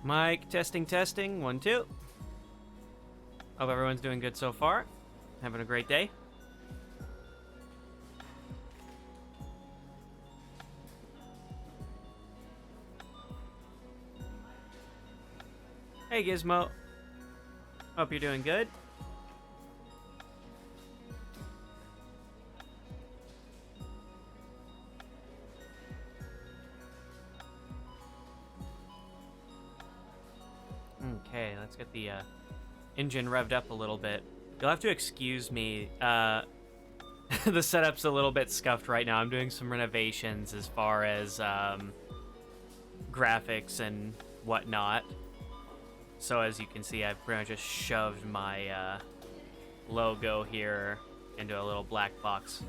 Mic testing, testing, 1, 2. Hope everyone's doing good so far. Having a great day. Hey Gizmo. Hope you're doing good. Okay, let's get the engine revved up a little bit. You'll have to excuse me. The setup's a little bit scuffed right now. I'm doing some renovations as far as graphics and whatnot. So as you can see, I've pretty much just shoved my logo here into a little black box.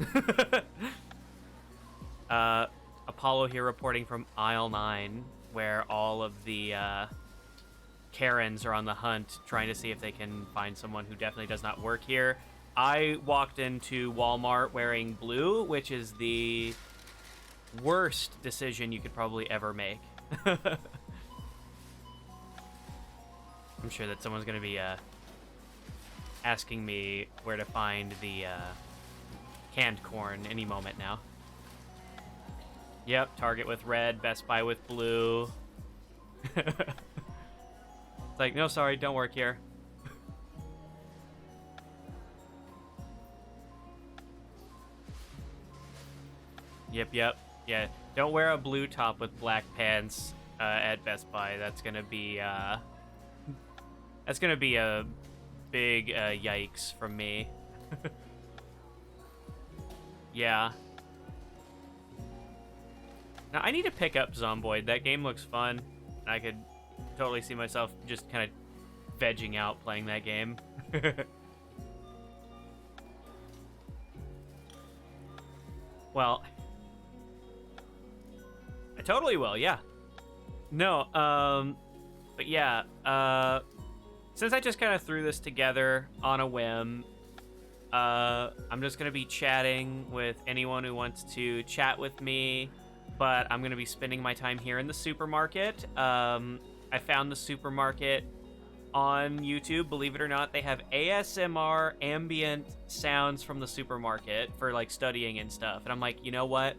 Apollo here reporting from aisle 9, where all of the Karens are on the hunt, trying to see if they can find someone who definitely does not work here. I walked into Walmart wearing blue, which is the worst decision you could probably ever make. I'm sure that someone's going to be asking me where to find the canned corn any moment now. Yep, Target with red, Best Buy with blue. It's like, no, sorry, don't work here. Yep. Yeah, don't wear a blue top with black pants at Best Buy. That's gonna be a big yikes from me. Yeah. Now I need to pick up Zomboid. That game looks fun. I could totally see myself just kind of vegging out playing that game. Well, I totally will, yeah. No, but yeah, since I just kind of threw this together on a whim, I'm just going to be chatting with anyone who wants to chat with me, but I'm going to be spending my time here in the supermarket. I found the supermarket on YouTube. Believe it or not, they have ASMR ambient sounds from the supermarket for like studying and stuff. And I'm like, you know what?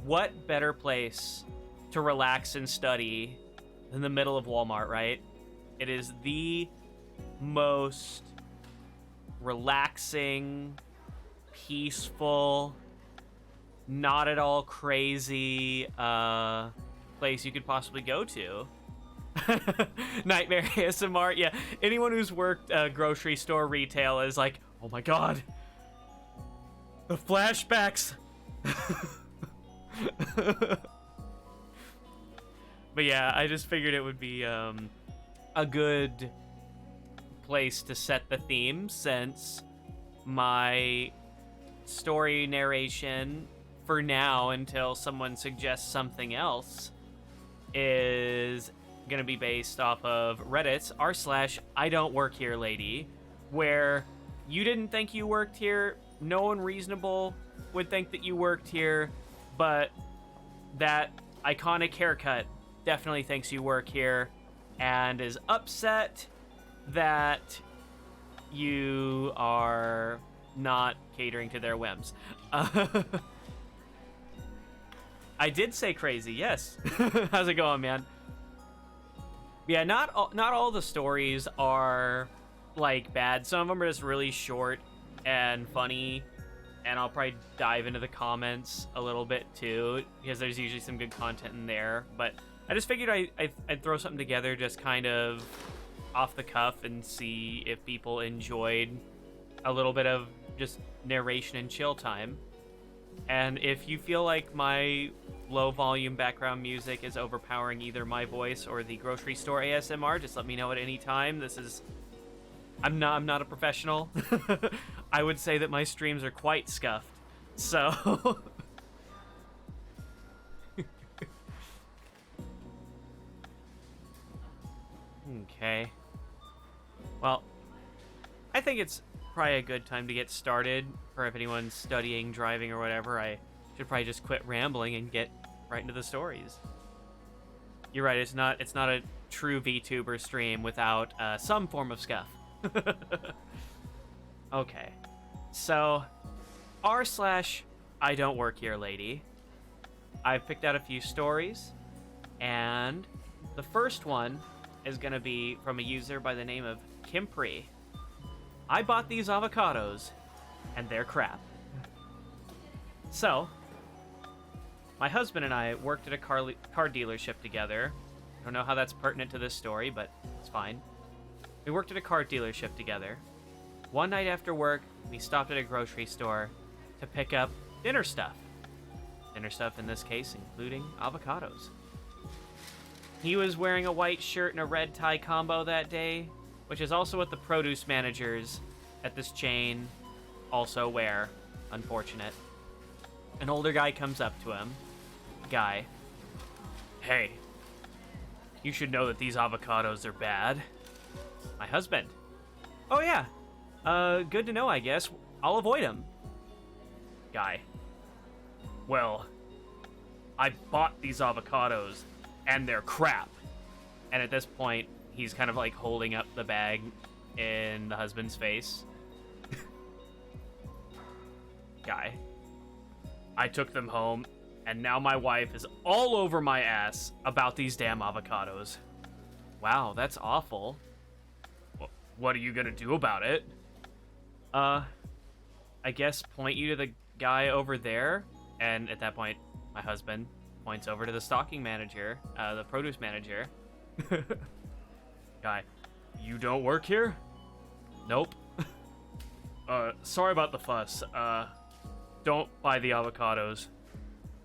What better place to relax and study than the middle of Walmart, right? It is the most relaxing, peaceful, not at all crazy place you could possibly go to. Nightmare ASMR. Yeah, anyone who's worked grocery store retail is like, oh my god, the flashbacks. But yeah, I just figured it would be a good place to set the theme, since my story narration for now, until someone suggests something else, is going to be based off of Reddit's r/Idontworkherelady, where you didn't think you worked here, no one reasonable would think that you worked here, but that iconic haircut definitely thinks you work here and is upset that you are not catering to their whims. I did say crazy, yes. How's it going, man? Yeah, not all the stories are like bad. Some of them are just really short and funny, and I'll probably dive into the comments a little bit too, because there's usually some good content in there. But I just figured I'd throw something together just kind of off the cuff and see if people enjoyed a little bit of just narration and chill time. And if you feel like my low volume background music is overpowering either my voice or the grocery store ASMR, just let me know at any time. I'm not a professional. I would say that my streams are quite scuffed. So okay. Well, I think it's probably a good time to get started, or if anyone's studying, driving, or whatever, I should probably just quit rambling and get right into the stories. You're right, it's not a true VTuber stream without some form of scuff. Okay, so r/IDontWorkHereLady. I've picked out a few stories, and the first one is going to be from a user by the name of Kimpri. I bought these avocados, and they're crap. So, my husband and I worked at a car dealership together. I don't know how that's pertinent to this story, but it's fine. We worked at a car dealership together. One night after work, we stopped at a grocery store to pick up dinner stuff. Dinner stuff in this case, including avocados. He was wearing a white shirt and a red tie combo that day, which is also what the produce managers at this chain also wear. Unfortunate. An older guy comes up to him. Guy. Hey, you should know that these avocados are bad. My husband. Oh yeah. Good to know, I guess. I'll avoid them. Guy. Well, I bought these avocados, and they're crap. And at this point, he's kind of like holding up the bag in the husband's face. Guy. I took them home, and now my wife is all over my ass about these damn avocados. Wow, that's awful. What are you gonna do about it? I guess point you to the guy over there, and at that point, my husband points over to the stocking manager, the produce manager. Guy, you don't work here? Nope. Sorry about the fuss. Don't buy the avocados.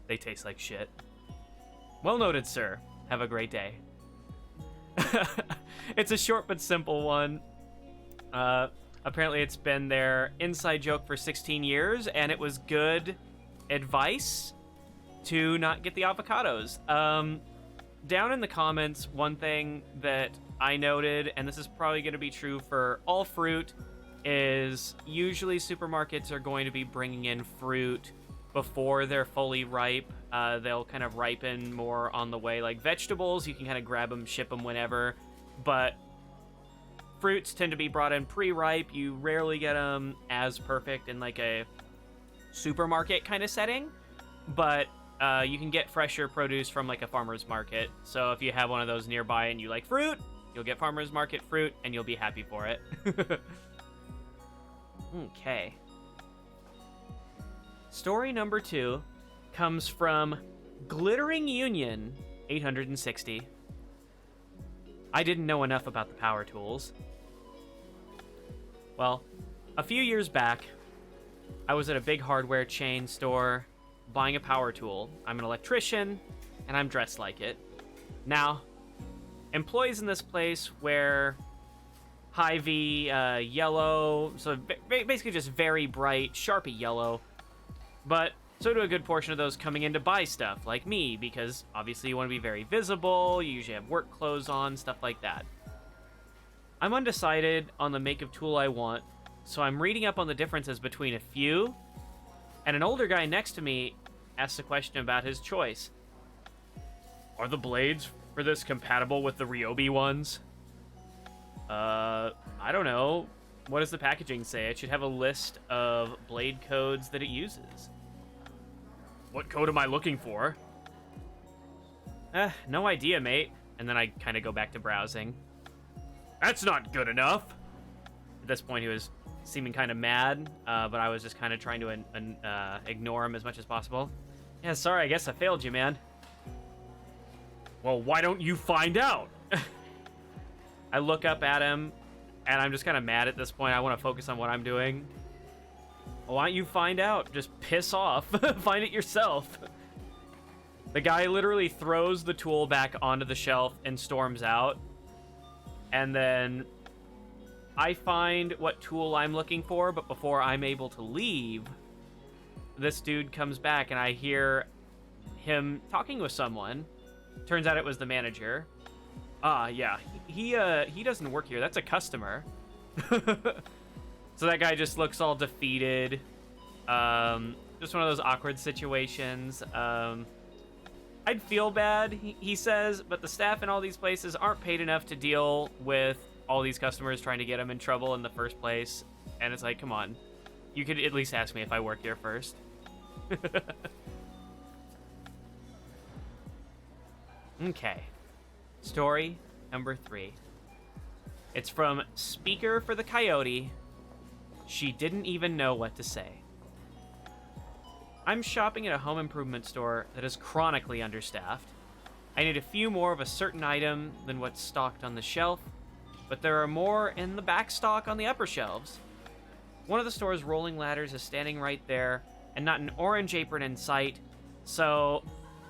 They taste like shit. Well noted, sir. Have a great day. It's a short but simple one. Apparently it's been their inside joke for 16 years, and it was good advice to not get the avocados. Down in the comments, one thing that I noted, and this is probably going to be true for all fruit, is usually supermarkets are going to be bringing in fruit before they're fully ripe. They'll kind of ripen more on the way. Like vegetables, you can kind of grab them, ship them whenever, but fruits tend to be brought in pre-ripe. You rarely get them as perfect in like a supermarket kind of setting, but you can get fresher produce from like a farmer's market. So if you have one of those nearby and you like fruit, you'll get farmer's market fruit and you'll be happy for it. Okay. Story number 2 comes from Glittering Union 860. I didn't know enough about the power tools. Well, a few years back, I was at a big hardware chain store buying a power tool. I'm an electrician, and I'm dressed like it. Now, employees in this place wear Hy-Vee yellow, so basically just very bright, Sharpie yellow. But so do a good portion of those coming in to buy stuff, like me, because obviously you want to be very visible, you usually have work clothes on, stuff like that. I'm undecided on the make of tool I want, so I'm reading up on the differences between a few, and an older guy next to me asks a question about his choice. Are the blades for this compatible with the Ryobi ones? I don't know. What does the packaging say? It should have a list of blade codes that it uses. What code am I looking for? No idea, mate. And then I kind of go back to browsing. That's not good enough. At this point, he was seeming kind of mad, but I was just kind of trying to ignore him as much as possible. Yeah, sorry, I guess I failed you, man. Well, why don't you find out? I look up at him, and I'm just kind of mad at this point. I want to focus on what I'm doing. Well, why don't you find out? Just piss off. Find it yourself. The guy literally throws the tool back onto the shelf and storms out. And then I find what tool I'm looking for, but before I'm able to leave, this dude comes back, and I hear him talking with someone. Turns out it was the manager. Yeah, he doesn't work here. That's a customer. So that guy just looks all defeated. Just one of those awkward situations. I I'd feel bad, he says, but the staff in all these places aren't paid enough to deal with all these customers trying to get him in trouble in the first place. And it's like, come on. You could at least ask me if I work here first. Okay. Story number 3. It's from Speaker for the Coyote. She didn't even know what to say. I'm shopping at a home improvement store that is chronically understaffed. I need a few more of a certain item than what's stocked on the shelf, but there are more in the back stock on the upper shelves. One of the store's rolling ladders is standing right there, and not an orange apron in sight, so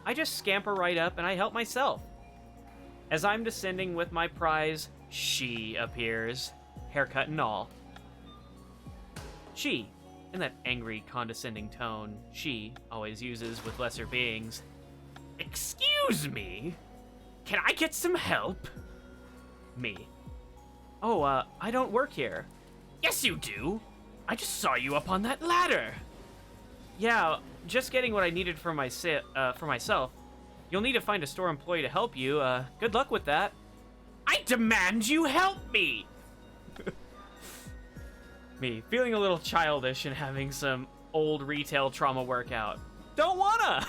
I just scamper right up and I help myself. As I'm descending with my prize, she appears, haircut and all. She, in that angry, condescending tone she always uses with lesser beings. Excuse me? Can I get some help? Me. Oh, I don't work here. Yes, you do. I just saw you up on that ladder. Yeah, just getting what I needed for myself. You'll need to find a store employee to help you. Good luck with that. I demand you help me! Me, feeling a little childish and having some old retail trauma workout. Don't wanna!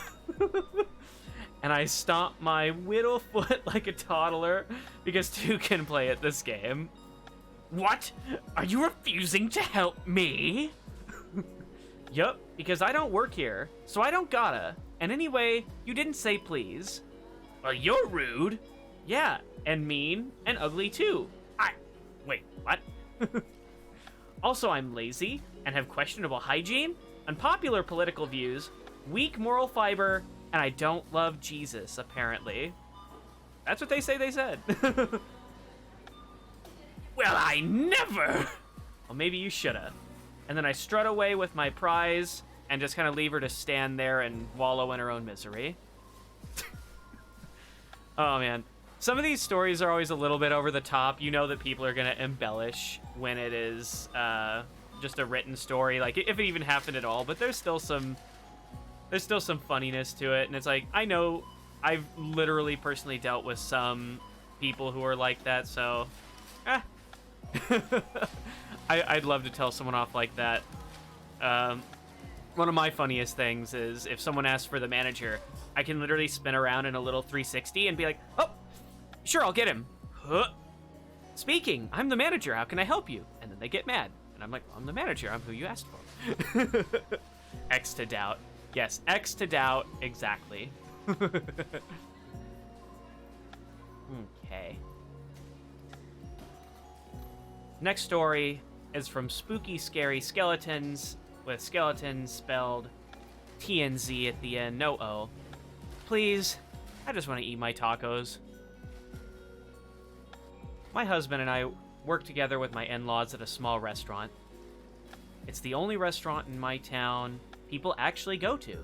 And I stomp my whittle foot like a toddler because 2 can play at this game. What? Are you refusing to help me? Yup, because I don't work here, so I don't gotta. And anyway, you didn't say please. Well, you're rude. Yeah, and mean, and ugly too. Wait, what? Also, I'm lazy, and have questionable hygiene, unpopular political views, weak moral fiber, and I don't love Jesus, apparently. That's what they say they said. Well, I never! Well, maybe you shoulda. And then I strut away with my prize, and just kind of leave her to stand there and wallow in her own misery. Oh, man. Some of these stories are always a little bit over the top. You know that people are going to embellish when it is just a written story, like if it even happened at all. But there's still some funniness to it. And it's like, I know I've literally personally dealt with some people who are like that, so I'd love to tell someone off like that. One of my funniest things is if someone asks for the manager, I can literally spin around in a little 360 and be like, oh, sure, I'll get him. Huh. Speaking, I'm the manager. How can I help you? And then they get mad. And I'm like, well, I'm the manager. I'm who you asked for. X to doubt. Yes, X to doubt. Exactly. Okay. Next story is from Spooky Scary Skeletons, with skeletons spelled TNZ at the end, no O. Please, I just want to eat my tacos. My husband and I work together with my in-laws at a small restaurant. It's the only restaurant in my town people actually go to.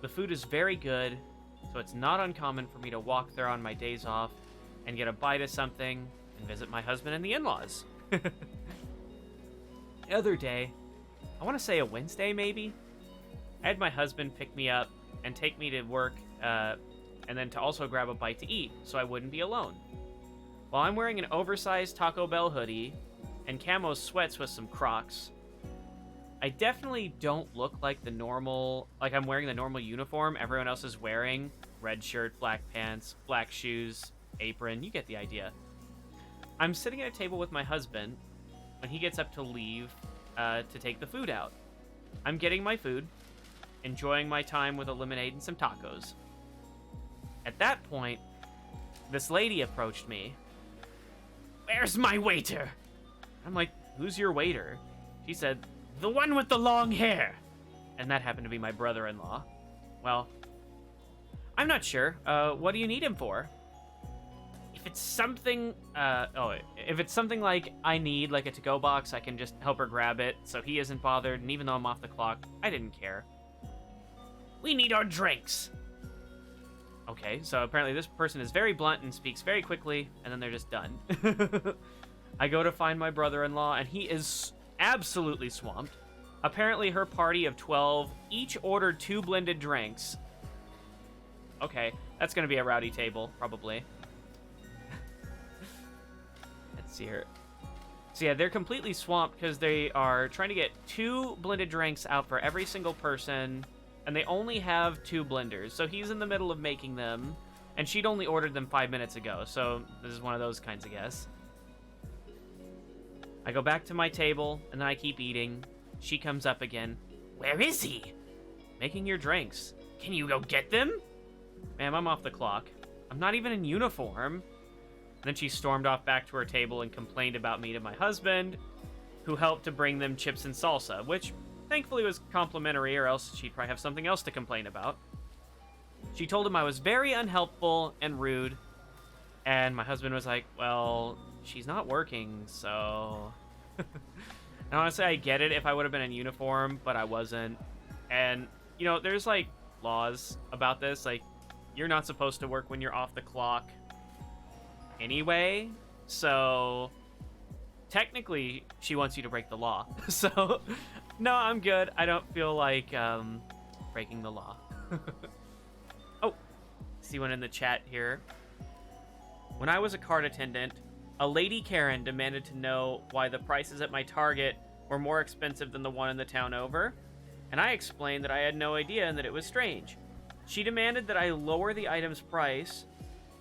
The food is very good, so it's not uncommon for me to walk there on my days off and get a bite of something and visit my husband and the in-laws. The other day, I want to say a Wednesday maybe, I had my husband pick me up and take me to work, and then to also grab a bite to eat so I wouldn't be alone. While I'm wearing an oversized Taco Bell hoodie and camo sweats with some Crocs, I definitely don't look like I'm wearing the normal uniform everyone else is wearing. Red shirt, black pants, black shoes, apron, you get the idea. I'm sitting at a table with my husband when he gets up to leave to take the food out. I'm getting my food, enjoying my time with a lemonade and some tacos. At that point, this lady approached me. Where's my waiter? I'm like, who's your waiter? She said, the one with the long hair. And that happened to be my brother-in-law. Well, I'm not sure. What do you need him for? If it's something, if it's something like I need, like a to-go box, I can just help her grab it, so he isn't bothered, and even though I'm off the clock, I didn't care. We need our drinks. Okay, so apparently this person is very blunt and speaks very quickly, and then they're just done. I go to find my brother-in-law, and he is absolutely swamped. Apparently her party of 12 each ordered 2 blended drinks. Okay, That's gonna be a rowdy table, probably. Let's see here. So yeah, they're completely swamped because they are trying to get 2 blended drinks out for every single person, and they only have 2 blenders. So he's in the middle of making them, and she'd only ordered them 5 minutes ago. So this is one of those kinds, I guess. I go back to my table, and then I keep eating. She comes up again. Where is he? Making your drinks. Can you go get them? Ma'am, I'm off the clock. I'm not even in uniform. Then she stormed off back to her table and complained about me to my husband, who helped to bring them chips and salsa, which thankfully was complimentary, or else she'd probably have something else to complain about. She told him I was very unhelpful and rude, and my husband was like, well, she's not working, so... And honestly, I get it if I would have been in uniform, but I wasn't. And, you know, there's, like, laws about this. Like, you're not supposed to work when you're off the clock anyway, so technically she wants you to break the law. So, no, I'm good. I don't feel like breaking the law. Oh, see one in the chat here. When I was a cart attendant, a lady Karen demanded to know why the prices at my Target were more expensive than the one in the town over, and I explained that I had no idea and that it was strange. She demanded that I lower the item's price,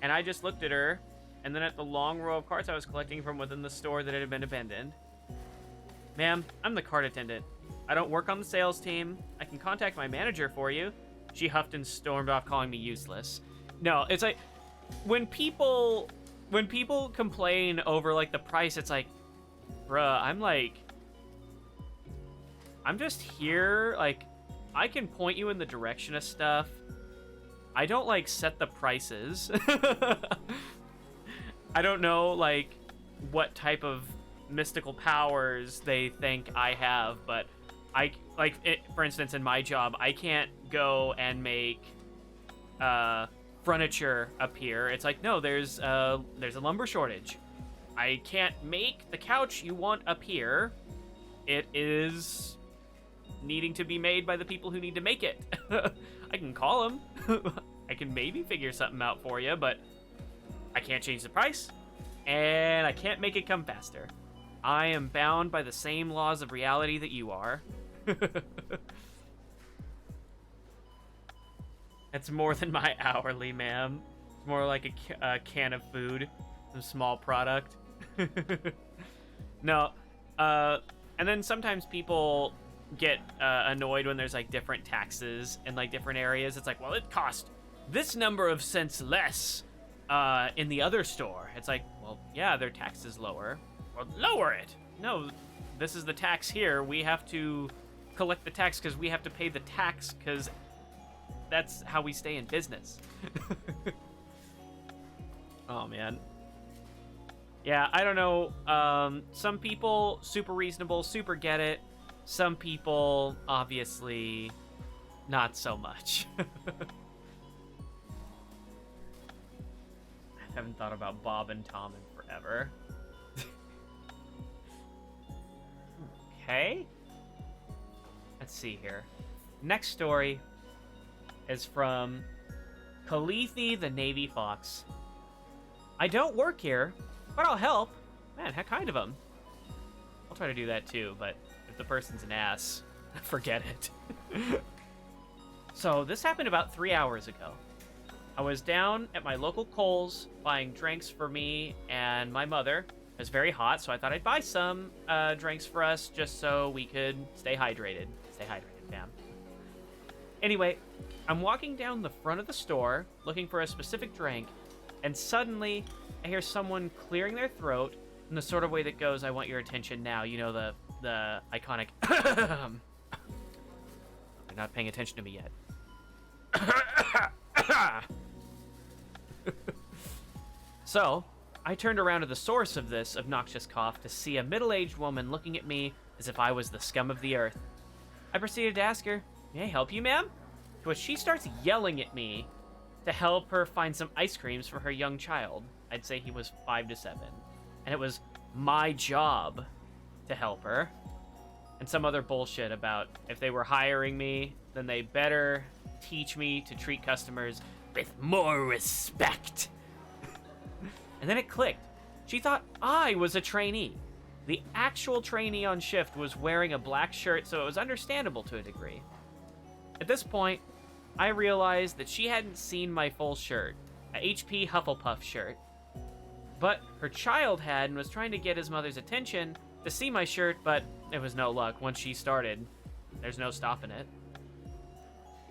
and I just looked at her, and then at the long row of carts I was collecting from within the store that had been abandoned. Ma'am, I'm the cart attendant. I don't work on the sales team. I can contact my manager for you. She huffed and stormed off, calling me useless. No, it's like, when people complain over, like, the price, it's like, bruh, I'm just here, like, I can point you in the direction of stuff. I don't, like, set the prices. I don't know, like, what type of mystical powers they think I have, but for instance, in my job, I can't go and make furniture appear. It's like, no, there's a lumber shortage. I can't make the couch you want appear. It is needing to be made by the people who need to make it. I can call them. I can maybe figure something out for you, but I can't change the price, and I can't make it come faster. I am bound by the same laws of reality that you are. It's more than my hourly, ma'am. It's more like a can of food, some small product. No, and then sometimes people get annoyed when there's, like, different taxes in, like, different areas. It's like, well, it cost this number of cents less in the other store. It's like, well, yeah, their tax is lower. Well, lower it. No, this is the tax here. We have to collect the tax because we have to pay the tax because that's how we stay in business. Oh, man. Yeah, I don't know. Some people, super reasonable, super get it. Some people, obviously, not so much. I haven't thought about Bob and Tom in forever. Okay. Let's see here. Next story is from Kalithi the Navy Fox. I don't work here, but I'll help. Man, how kind of him. I'll try to do that too, but if the person's an ass, forget it. So this happened about 3 hours ago. I was down at my local Kohl's buying drinks for me and my mother. It was very hot, so I thought I'd buy some drinks for us just so we could stay hydrated. Stay hydrated, fam. Anyway, I'm walking down the front of the store looking for a specific drink, and suddenly I hear someone clearing their throat in the sort of way that goes, I want your attention now. You know, the iconic... You're not paying attention to me yet. So, I turned around to the source of this obnoxious cough to see a middle-aged woman looking at me as if I was the scum of the earth. I proceeded to ask her, may I help you, ma'am? To which she starts yelling at me to help her find some ice creams for her young child. I'd say he was 5 to 7. And it was my job to help her. And some other bullshit about if they were hiring me, then they better teach me to treat customers with more respect. And then it clicked. She thought I was a trainee. The actual trainee on shift was wearing a black shirt, so it was understandable to a degree. At this point, I realized that she hadn't seen my full shirt, a HP Hufflepuff shirt. But her child had and was trying to get his mother's attention to see my shirt, but it was no luck. Once she started, there's no stopping it.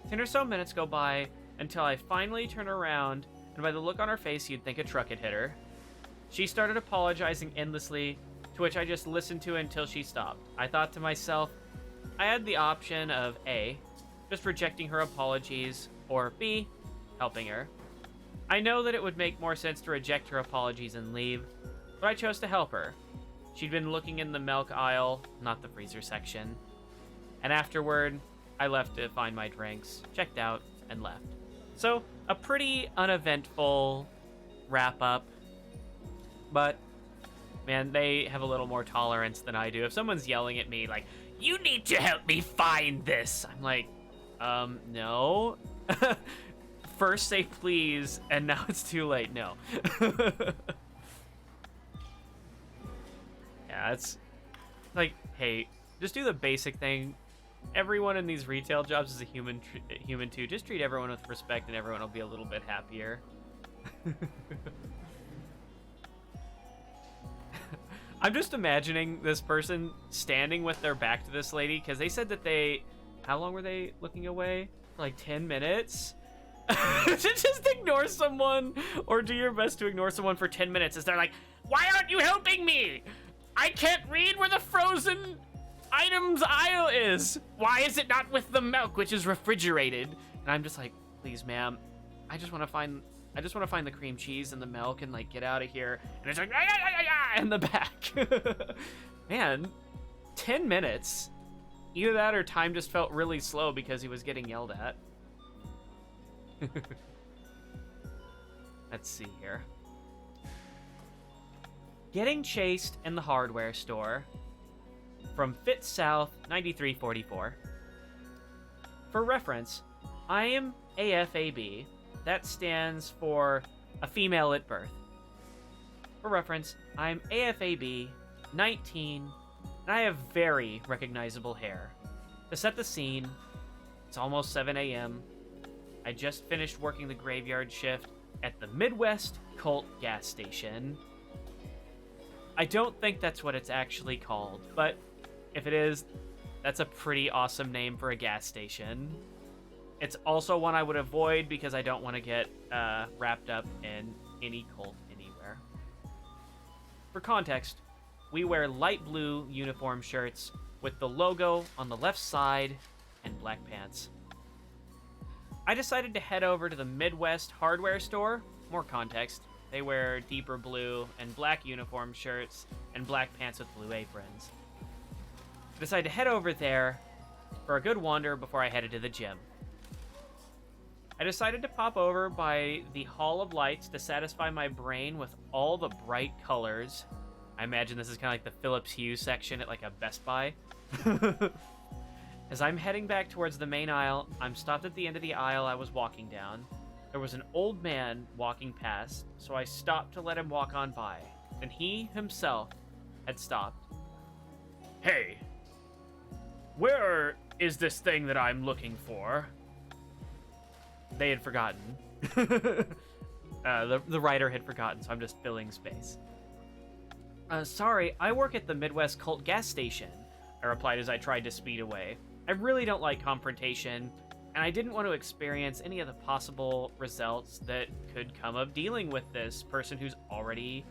10 or so minutes go by until I finally turn around, and by the look on her face, you'd think a truck had hit her. She started apologizing endlessly, to which I just listened to until she stopped. I thought to myself, I had the option of A, just rejecting her apologies, or B, helping her. I know that it would make more sense to reject her apologies and leave, but I chose to help her. She'd been looking in the milk aisle, not the freezer section. And afterward, I left to find my drinks, checked out, and left. So, a pretty uneventful wrap-up. But, man, they have a little more tolerance than I do. If someone's yelling at me, like, you need to help me find this, I'm like, no. First say please, and now it's too late. No. Yeah, it's like, hey, just do the basic thing. Everyone in these retail jobs is a human too. Just treat everyone with respect, and everyone will be a little bit happier. I'm just imagining this person standing with their back to this lady, because they said that how long were they looking away? Like 10 minutes? To just ignore someone, or do your best to ignore someone for 10 minutes as they're like, why aren't you helping me? I can't read where the frozen items aisle is. Why is it not with the milk, which is refrigerated? And I'm just like, please, ma'am, I just want to find the cream cheese and the milk and like get out of here. And it's like, in the back. Man, 10 minutes. Either that or time just felt really slow because he was getting yelled at. Let's see here. Getting chased in the hardware store. From Fit South 9344. For reference, I am AFAB. That stands for a female at birth. For reference, I'm AFAB, 19, and I have very recognizable hair. To set the scene, it's almost 7 a.m. I just finished working the graveyard shift at the Midwest Cult gas station. I don't think that's what it's actually called, but if it is, that's a pretty awesome name for a gas station. It's also one I would avoid because I don't want to get wrapped up in any cult anywhere. For context, we wear light blue uniform shirts with the logo on the left side and black pants. I decided to head over to the Midwest hardware store. More context, they wear deeper blue and black uniform shirts and black pants with blue aprons. I decided to head over there for a good wander before I headed to the gym. I decided to pop over by the Hall of Lights to satisfy my brain with all the bright colors. I imagine this is kind of like the Philips Hue section at like a Best Buy. As I'm heading back towards the main aisle, I'm stopped at the end of the aisle I was walking down. There was an old man walking past, so I stopped to let him walk on by. And he himself had stopped. Hey, where is this thing that I'm looking for? They had forgotten. The writer had forgotten, so I'm just filling space. Sorry, I work at the Midwest Cult gas station, I replied as I tried to speed away. I really don't like confrontation, and I didn't want to experience any of the possible results that could come of dealing with this person who's already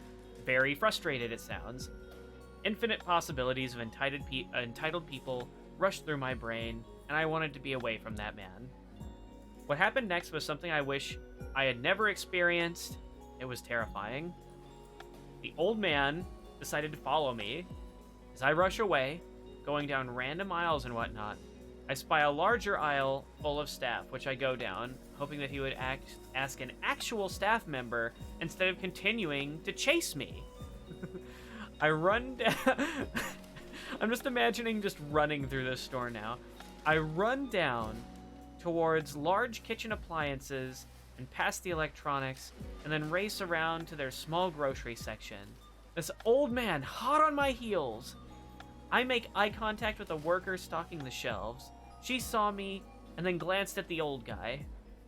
very frustrated, it sounds. Infinite possibilities of entitled people rushed through my brain, and I wanted to be away from that man. What happened next was something I wish I had never experienced. It was terrifying. The old man decided to follow me. As I rush away, going down random aisles and whatnot, I spy a larger aisle full of staff, which I go down, hoping that he would ask an actual staff member instead of continuing to chase me. I run down... I'm just imagining just running through this store now. I run down towards large kitchen appliances and past the electronics, and then race around to their small grocery section. This old man, hot on my heels. I make eye contact with a worker stocking the shelves. She saw me, and then glanced at the old guy,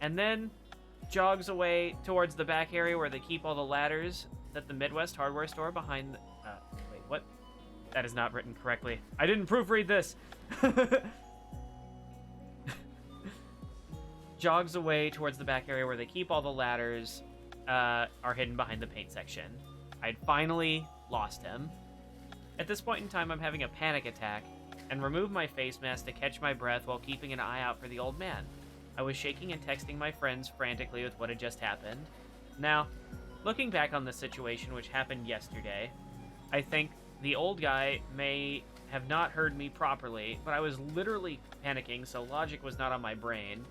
and then jogs away towards the back area where they keep all the ladders at the Midwest hardware store behind the... wait, what? That is not written correctly. I didn't proofread this. Jogs away towards the back area where they keep all the ladders, are hidden behind the paint section. I'd finally lost him. At this point in time, I'm having a panic attack and remove my face mask to catch my breath while keeping an eye out for the old man. I was shaking and texting my friends frantically with what had just happened. Now, looking back on the situation which happened yesterday, I think the old guy may have not heard me properly, but I was literally panicking, so logic was not on my brain.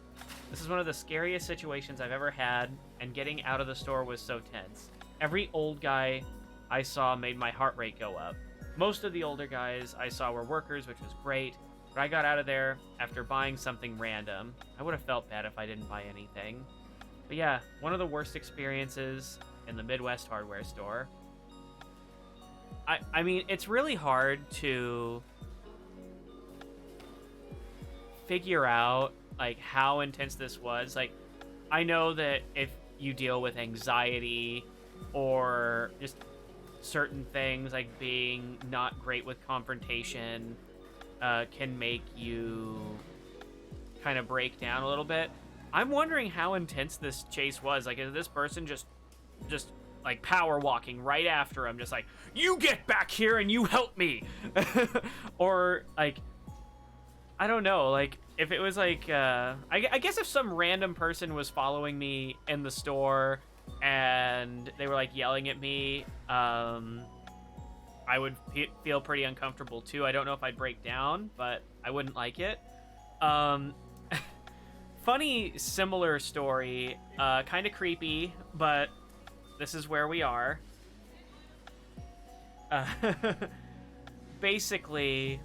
This is one of the scariest situations I've ever had, and getting out of the store was so tense. Every old guy I saw made my heart rate go up. Most of the older guys I saw were workers, which was great, but I got out of there after buying something random. I would have felt bad if I didn't buy anything. But yeah, one of the worst experiences in the Midwest hardware store. I mean, it's really hard to figure out, like, how intense this was. Like, I know that if you deal with anxiety or just certain things, like being not great with confrontation, can make you kind of break down a little bit. I'm wondering how intense this chase was. Like, is this person just like power walking right after him, just like, you get back here and you help me? Or like, I don't know, like if it was like I guess if some random person was following me in the store and they were like yelling at me, I would feel pretty uncomfortable too. I don't know if I'd break down, but I wouldn't like it. Funny similar story, kind of creepy, but this is where we are. Basically,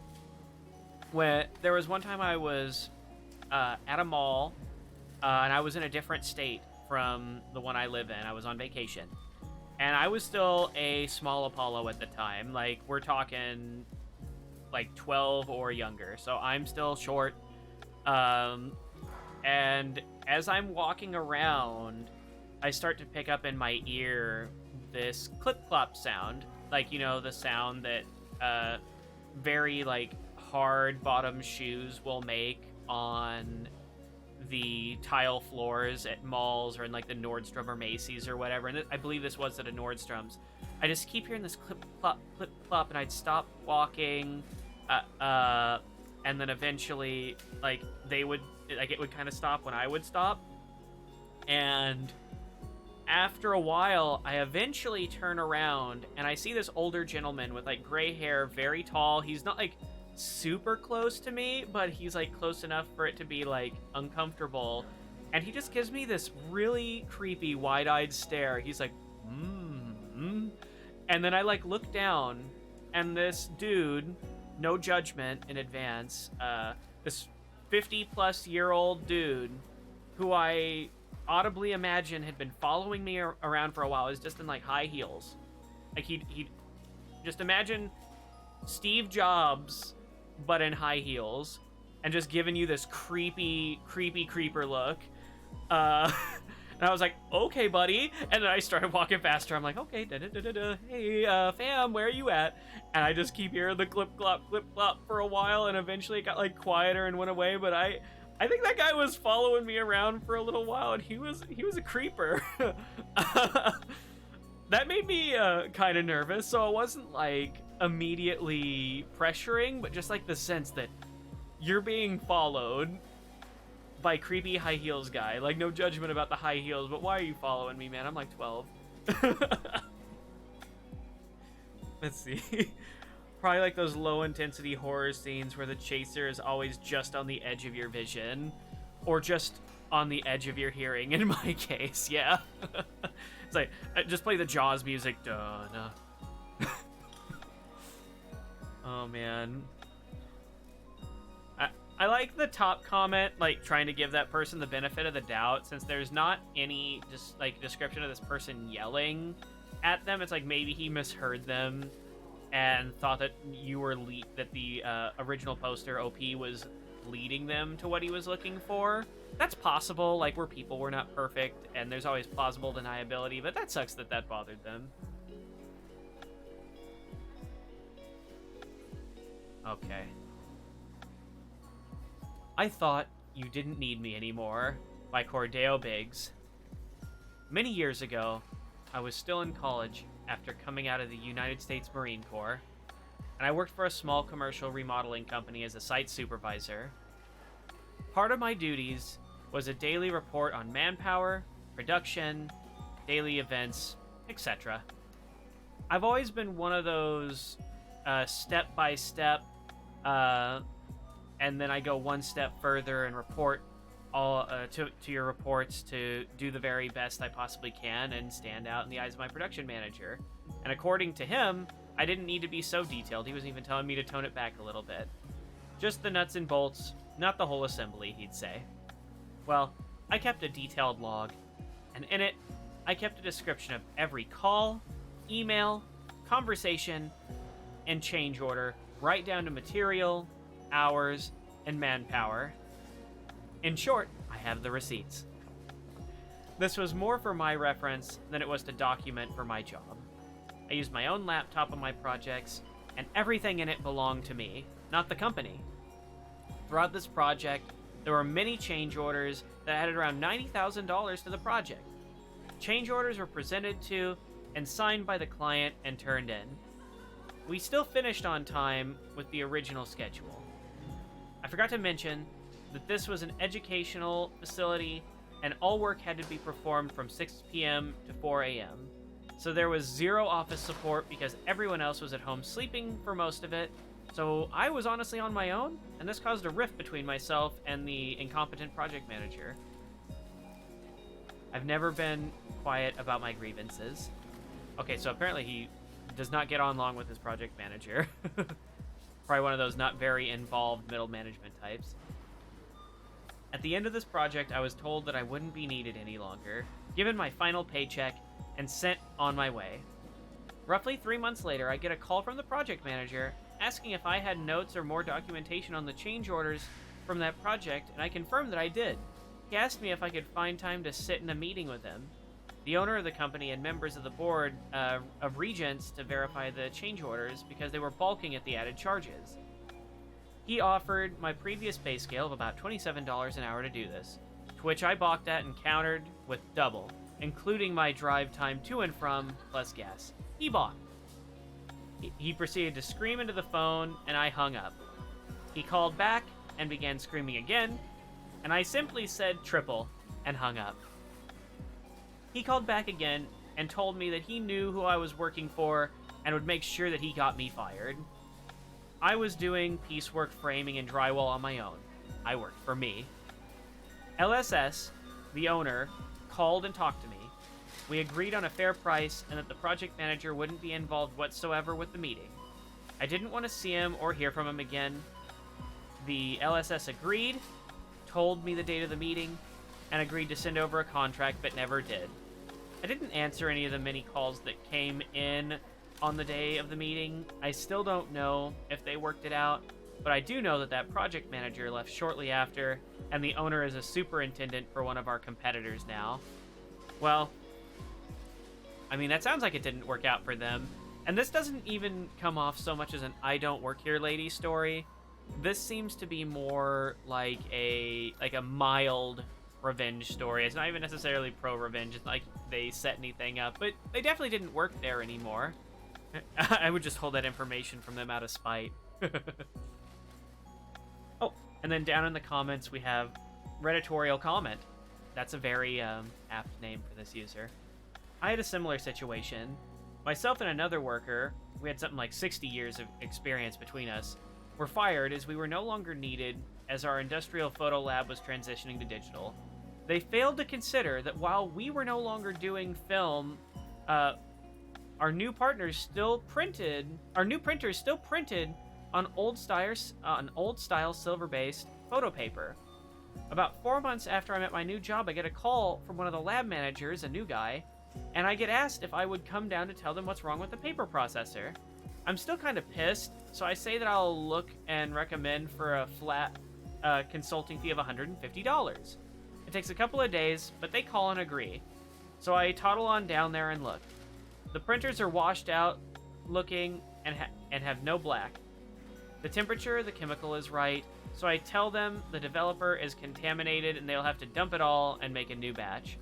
when there was one time I was at a mall, and I was in a different state from the one I live in. I was on vacation, and I was still a small Apollo at the time. Like, we're talking like 12 or younger, so I'm still short. And as I'm walking around, I start to pick up in my ear this clip-clop sound. Like, you know, the sound that very, like, hard bottom shoes will make on the tile floors at malls or in, like, the Nordstrom or Macy's or whatever. And I believe this was at a Nordstrom's. I just keep hearing this clip-clop, clip-clop, and I'd stop walking, and then eventually, like, it would kind of stop when I would stop. And after a while, I eventually turn around and I see this older gentleman with like gray hair, very tall. He's not like super close to me, but he's like close enough for it to be like uncomfortable. And he just gives me this really creepy wide-eyed stare. He's like, And then I like look down, and this dude, no judgment in advance, this 50-plus-year-old dude who I audibly imagine had been following me around for a while, is just in like high heels. Like, he'd just imagine Steve Jobs but in high heels, and just giving you this creepy creeper look. And I was like, okay, buddy. And then I started walking faster. I'm like, okay, hey, fam, where are you at? And I just keep hearing the clip clop for a while, and eventually it got like quieter and went away. But I think that guy was following me around for a little while, and he was a creeper. That made me kind of nervous. So it wasn't like immediately pressuring, but just like the sense that you're being followed by creepy high heels guy. Like, no judgment about the high heels, but why are you following me, man? I'm like 12. Let's see. Probably like those low intensity horror scenes where the chaser is always just on the edge of your vision, or just on the edge of your hearing in my case. Yeah. It's like, just play the Jaws music. Duh. Oh man. I like the top comment, like trying to give that person the benefit of the doubt, since there's not any just like description of this person yelling at them. It's like maybe he misheard them and thought that you were that the original poster OP was leading them to what he was looking for. That's possible. Like, we're people, we're not perfect, and there's always plausible deniability, but that sucks that that bothered them. Okay. I thought you didn't need me anymore, by Cordeo Biggs. Many years ago, I was still in college after coming out of the United States Marine Corps, and I worked for a small commercial remodeling company as a site supervisor. Part of my duties was a daily report on manpower, production, daily events, etc. I've always been one of those step-by-step, and then I go one step further and report all to your reports to do the very best I possibly can and stand out in the eyes of my production manager. And according to him, I didn't need to be so detailed. He was even telling me to tone it back a little bit. Just the nuts and bolts, not the whole assembly, he'd say. Well, I kept a detailed log, and in it, I kept a description of every call, email, conversation, and change order, right down to material, hours, and manpower. In short, I have the receipts. This was more for my reference than it was to document for my job. I used my own laptop on my projects, and everything in it belonged to me, not the company. Throughout this project, there were many change orders that added around $90,000 to the project. Change orders were presented to and signed by the client and turned in. We still finished on time with the original schedule. I forgot to mention that this was an educational facility and all work had to be performed from 6 p.m. to 4 a.m. So there was zero office support because everyone else was at home sleeping for most of it. So I was honestly on my own, and this caused a rift between myself and the incompetent project manager. I've never been quiet about my grievances. Okay, so apparently he does not get on long with his project manager. Probably one of those not very involved middle management types. At the end of this project, I was told that I wouldn't be needed any longer, given my final paycheck, and sent on my way. Roughly 3 months later, I get a call from the project manager asking if I had notes or more documentation on the change orders from that project, and I confirmed that I did. He asked me if I could find time to sit in a meeting with him, the owner of the company, and members of the board of regents to verify the change orders because they were balking at the added charges. He offered my previous pay scale of about $27 an hour to do this, to which I balked at and countered with double, including my drive time to and from plus gas. He balked. He proceeded to scream into the phone, and I hung up. He called back and began screaming again, and I simply said triple and hung up. He called back again and told me that he knew who I was working for and would make sure that he got me fired. I was doing piecework framing and drywall on my own. I worked for me. LSS, the owner, called and talked to me. We agreed on a fair price and that the project manager wouldn't be involved whatsoever with the meeting. I didn't want to see him or hear from him again. The LSS agreed, told me the date of the meeting, and agreed to send over a contract, but never did. I didn't answer any of the many calls that came in on the day of the meeting. I still don't know if they worked it out, but I do know that that project manager left shortly after, and the owner is a superintendent for one of our competitors now. Well, I mean, that sounds like it didn't work out for them. And this doesn't even come off so much as an I don't work here lady story. This seems to be more like a mild revenge story. It's not even necessarily pro-revenge. It's like they set anything up, but they definitely didn't work there anymore. I would just hold that information from them out of spite. Oh, and then down in the comments we have Redditorial Comment. That's a very apt name for this user. I had a similar situation. Myself and another worker, we had something like 60 years of experience between us, were fired as we were no longer needed as our industrial photo lab was transitioning to digital. They failed to consider that while we were no longer doing film, our new printers still printed on old style silver-based photo paper. About 4 months after I'm at my new job, I get a call from one of the lab managers, a new guy, and I get asked if I would come down to tell them what's wrong with the paper processor. I'm still kind of pissed, so I say that I'll look and recommend for a flat consulting fee of $150. It takes a couple of days, but they call and agree. So I toddle on down there and look. The printers are washed out looking and have no black. The temperature, the chemical is right, so I tell them the developer is contaminated and they'll have to dump it all and make a new batch.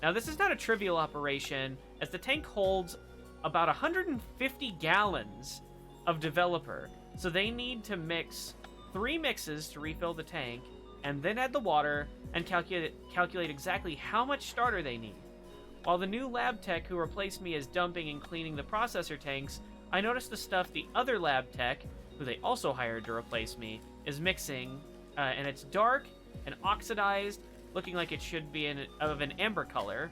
Now, this is not a trivial operation, as the tank holds about 150 gallons of developer, so they need to mix 3 mixes to refill the tank, and then add the water and calculate exactly how much starter they need. While the new lab tech who replaced me is dumping and cleaning the processor tanks, I notice the stuff the other lab tech, who they also hired to replace me, is mixing, and it's dark and oxidized, looking like it should be of an amber color.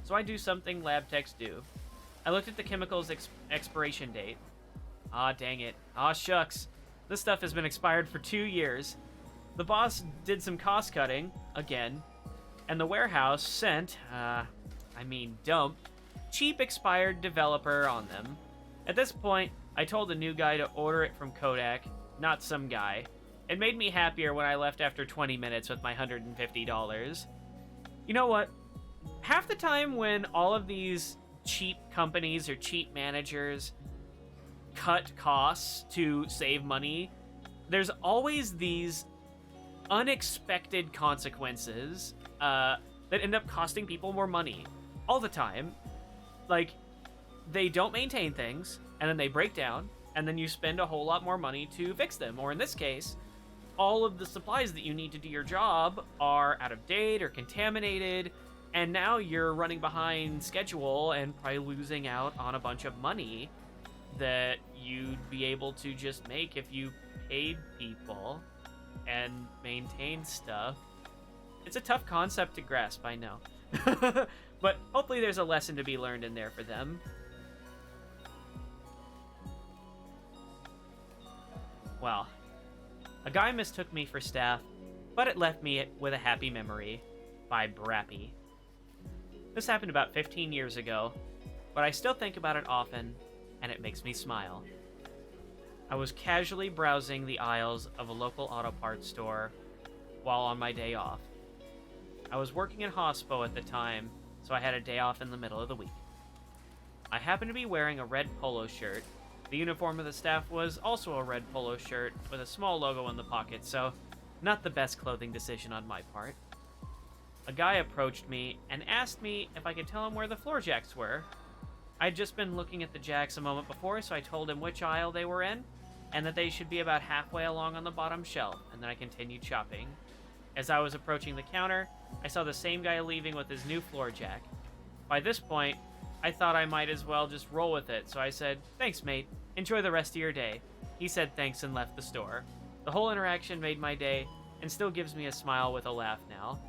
So I do something lab techs do. I looked at the chemical's expiration date. Ah, dang it. Ah, shucks. This stuff has been expired for 2 years. The boss did some cost cutting, again, and the warehouse sent, dumped, cheap expired developer on them. At this point, I told the new guy to order it from Kodak, not some guy. It made me happier when I left after 20 minutes with my $150. You know what? Half the time when all of these cheap companies or cheap managers cut costs to save money, there's always these unexpected consequences that end up costing people more money. All the time. Like, they don't maintain things, and then they break down, and then you spend a whole lot more money to fix them. Or in this case, all of the supplies that you need to do your job are out of date or contaminated, and now you're running behind schedule and probably losing out on a bunch of money that you'd be able to just make if you paid people and maintained stuff. It's a tough concept to grasp, I know. But hopefully there's a lesson to be learned in there for them. Well, a guy mistook me for staff, but it left me with a happy memory by Brappy. This happened about 15 years ago, but I still think about it often, and it makes me smile. I was casually browsing the aisles of a local auto parts store while on my day off. I was working in hospo at the time, so I had a day off in the middle of the week. I happened to be wearing a red polo shirt. The uniform of the staff was also a red polo shirt with a small logo in the pocket, so not the best clothing decision on my part. A guy approached me and asked me if I could tell him where the floor jacks were. I'd just been looking at the jacks a moment before, so I told him which aisle they were in, and that they should be about halfway along on the bottom shelf, and then I continued shopping. As I was approaching the counter, I saw the same guy leaving with his new floor jack. By this point, I thought I might as well just roll with it, so I said, "Thanks, mate. Enjoy the rest of your day." He said thanks and left the store. The whole interaction made my day, and still gives me a smile with a laugh now.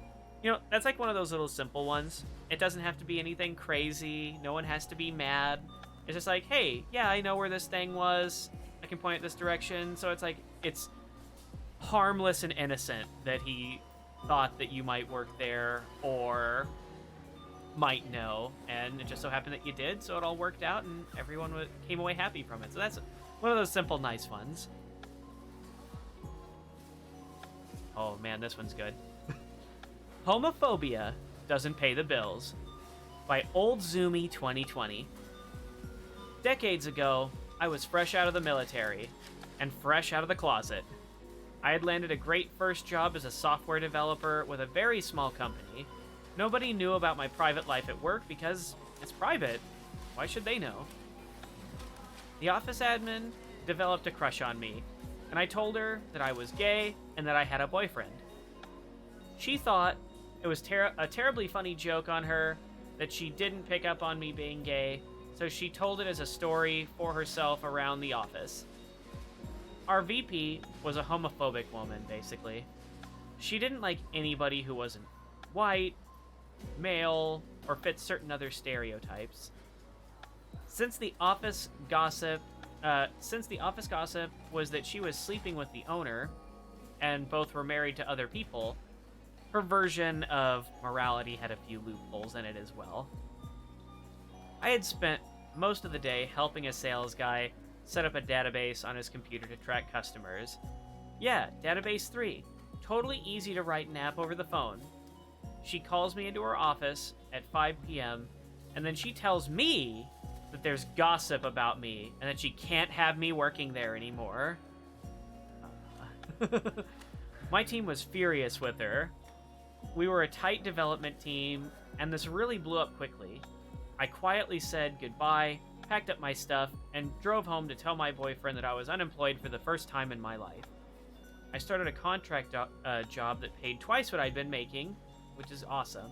You know, that's like one of those little simple ones. It doesn't have to be anything crazy. No one has to be mad. It's just like, hey, yeah, I know where this thing was. I can point it this direction. So it's like, it's harmless and innocent that he thought that you might work there or might know. And it just so happened that you did. So it all worked out and everyone came away happy from it. So that's one of those simple, nice ones. Oh man, this one's good. Homophobia Doesn't Pay the Bills by Old Zoomy 2020. Decades ago, I was fresh out of the military and fresh out of the closet. I had landed a great first job as a software developer with a very small company. Nobody knew about my private life at work because it's private. Why should they know? The office admin developed a crush on me, and I told her that I was gay and that I had a boyfriend. She thought it was a terribly funny joke on her that she didn't pick up on me being gay, so she told it as a story for herself around the office. Our VP was a homophobic woman, basically. She didn't like anybody who wasn't white, male, or fit certain other stereotypes. Since the office gossip since the office gossip was that she was sleeping with the owner, and both were married to other people, her version of morality had a few loopholes in it as well. I had spent most of the day helping a sales guy set up a database on his computer to track customers. Yeah, database 3. Totally easy to write an app over the phone. She calls me into her office at 5 p.m., and then she tells me that there's gossip about me and that she can't have me working there anymore. My team was furious with her. We were a tight development team, and this really blew up quickly. I quietly said goodbye, packed up my stuff, and drove home to tell my boyfriend that I was unemployed for the first time in my life. I started a contract job that paid twice what I'd been making, which is awesome.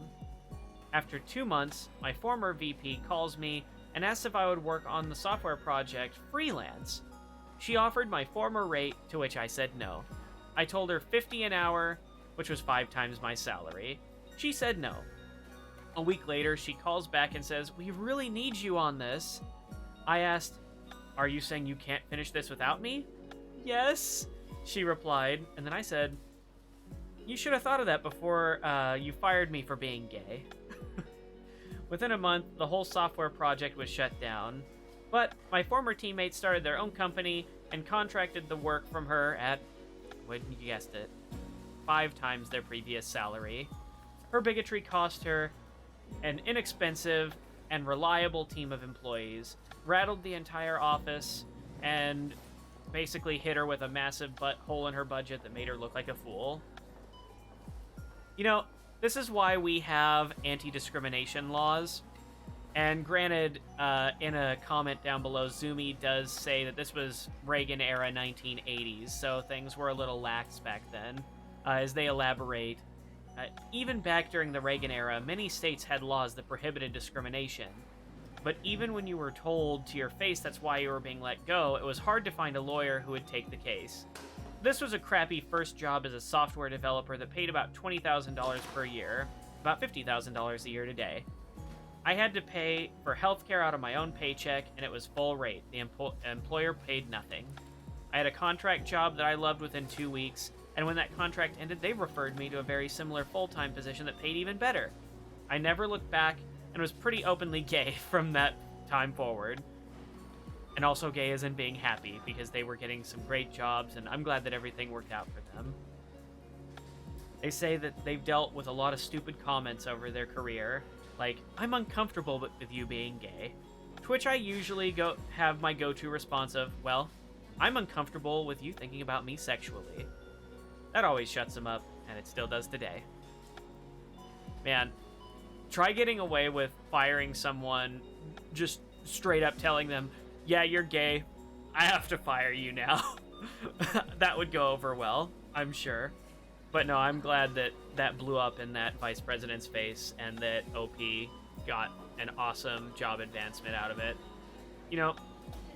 After 2 months, my former VP calls me and asks if I would work on the software project freelance. She offered my former rate, to which I said no. I told her $50 an hour, which was 5 times my salary. She said no. A week later, she calls back and says, "We really need you on this." I asked, "Are you saying you can't finish this without me?" "Yes," she replied, and then I said, "You should have thought of that before you fired me for being gay." Within a month, the whole software project was shut down, but my former teammates started their own company and contracted the work from her at, wouldn't you guessed it, 5 times their previous salary. Her bigotry cost her an inexpensive and reliable team of employees, rattled the entire office, and basically hit her with a massive hole in her budget that made her look like a fool. You know, this is why we have anti-discrimination laws. And granted, in a comment down below, Zumi does say that this was Reagan-era 1980s, so things were a little lax back then. As they elaborate, even back during the Reagan era, many states had laws that prohibited discrimination. But even when you were told to your face that's why you were being let go, it was hard to find a lawyer who would take the case. This was a crappy first job as a software developer that paid about $20,000 per year, about $50,000 a year today. I had to pay for healthcare out of my own paycheck, and it was full rate. The employer paid nothing. I had a contract job that I loved within 2 weeks, and when that contract ended, they referred me to a very similar full-time position that paid even better. I never looked back, and was pretty openly gay from that time forward. And also gay as in being happy, because they were getting some great jobs, and I'm glad that everything worked out for them. They say that they've dealt with a lot of stupid comments over their career, like, "I'm uncomfortable with you being gay," to which I usually have my go-to response of, "Well, I'm uncomfortable with you thinking about me sexually." That always shuts them up, and it still does today. Man, try getting away with firing someone, just straight up telling them, "Yeah, you're gay. I have to fire you now." That would go over well, I'm sure. But no, I'm glad that that blew up in that vice president's face and that OP got an awesome job advancement out of it. You know,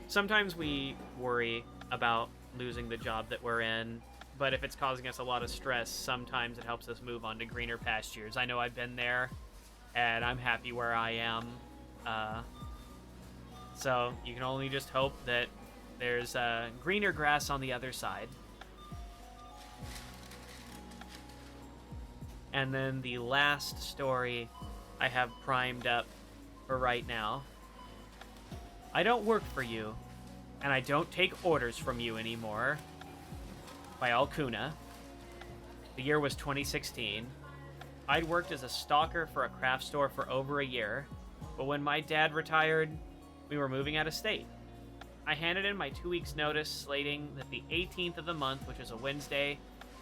sometimes we worry about losing the job that we're in, but if it's causing us a lot of stress, sometimes it helps us move on to greener pastures. I know I've been there, and I'm happy where I am. So you can only just hope that there's greener grass on the other side. And then the last story I have primed up for right now. I don't work for you, and I don't take orders from you anymore. By Alcuna. The year was 2016. I'd worked as a stalker for a craft store for over a year, but when my dad retired, we were moving out of state. I handed in my 2 weeks notice slating that the 18th of the month, which was a Wednesday,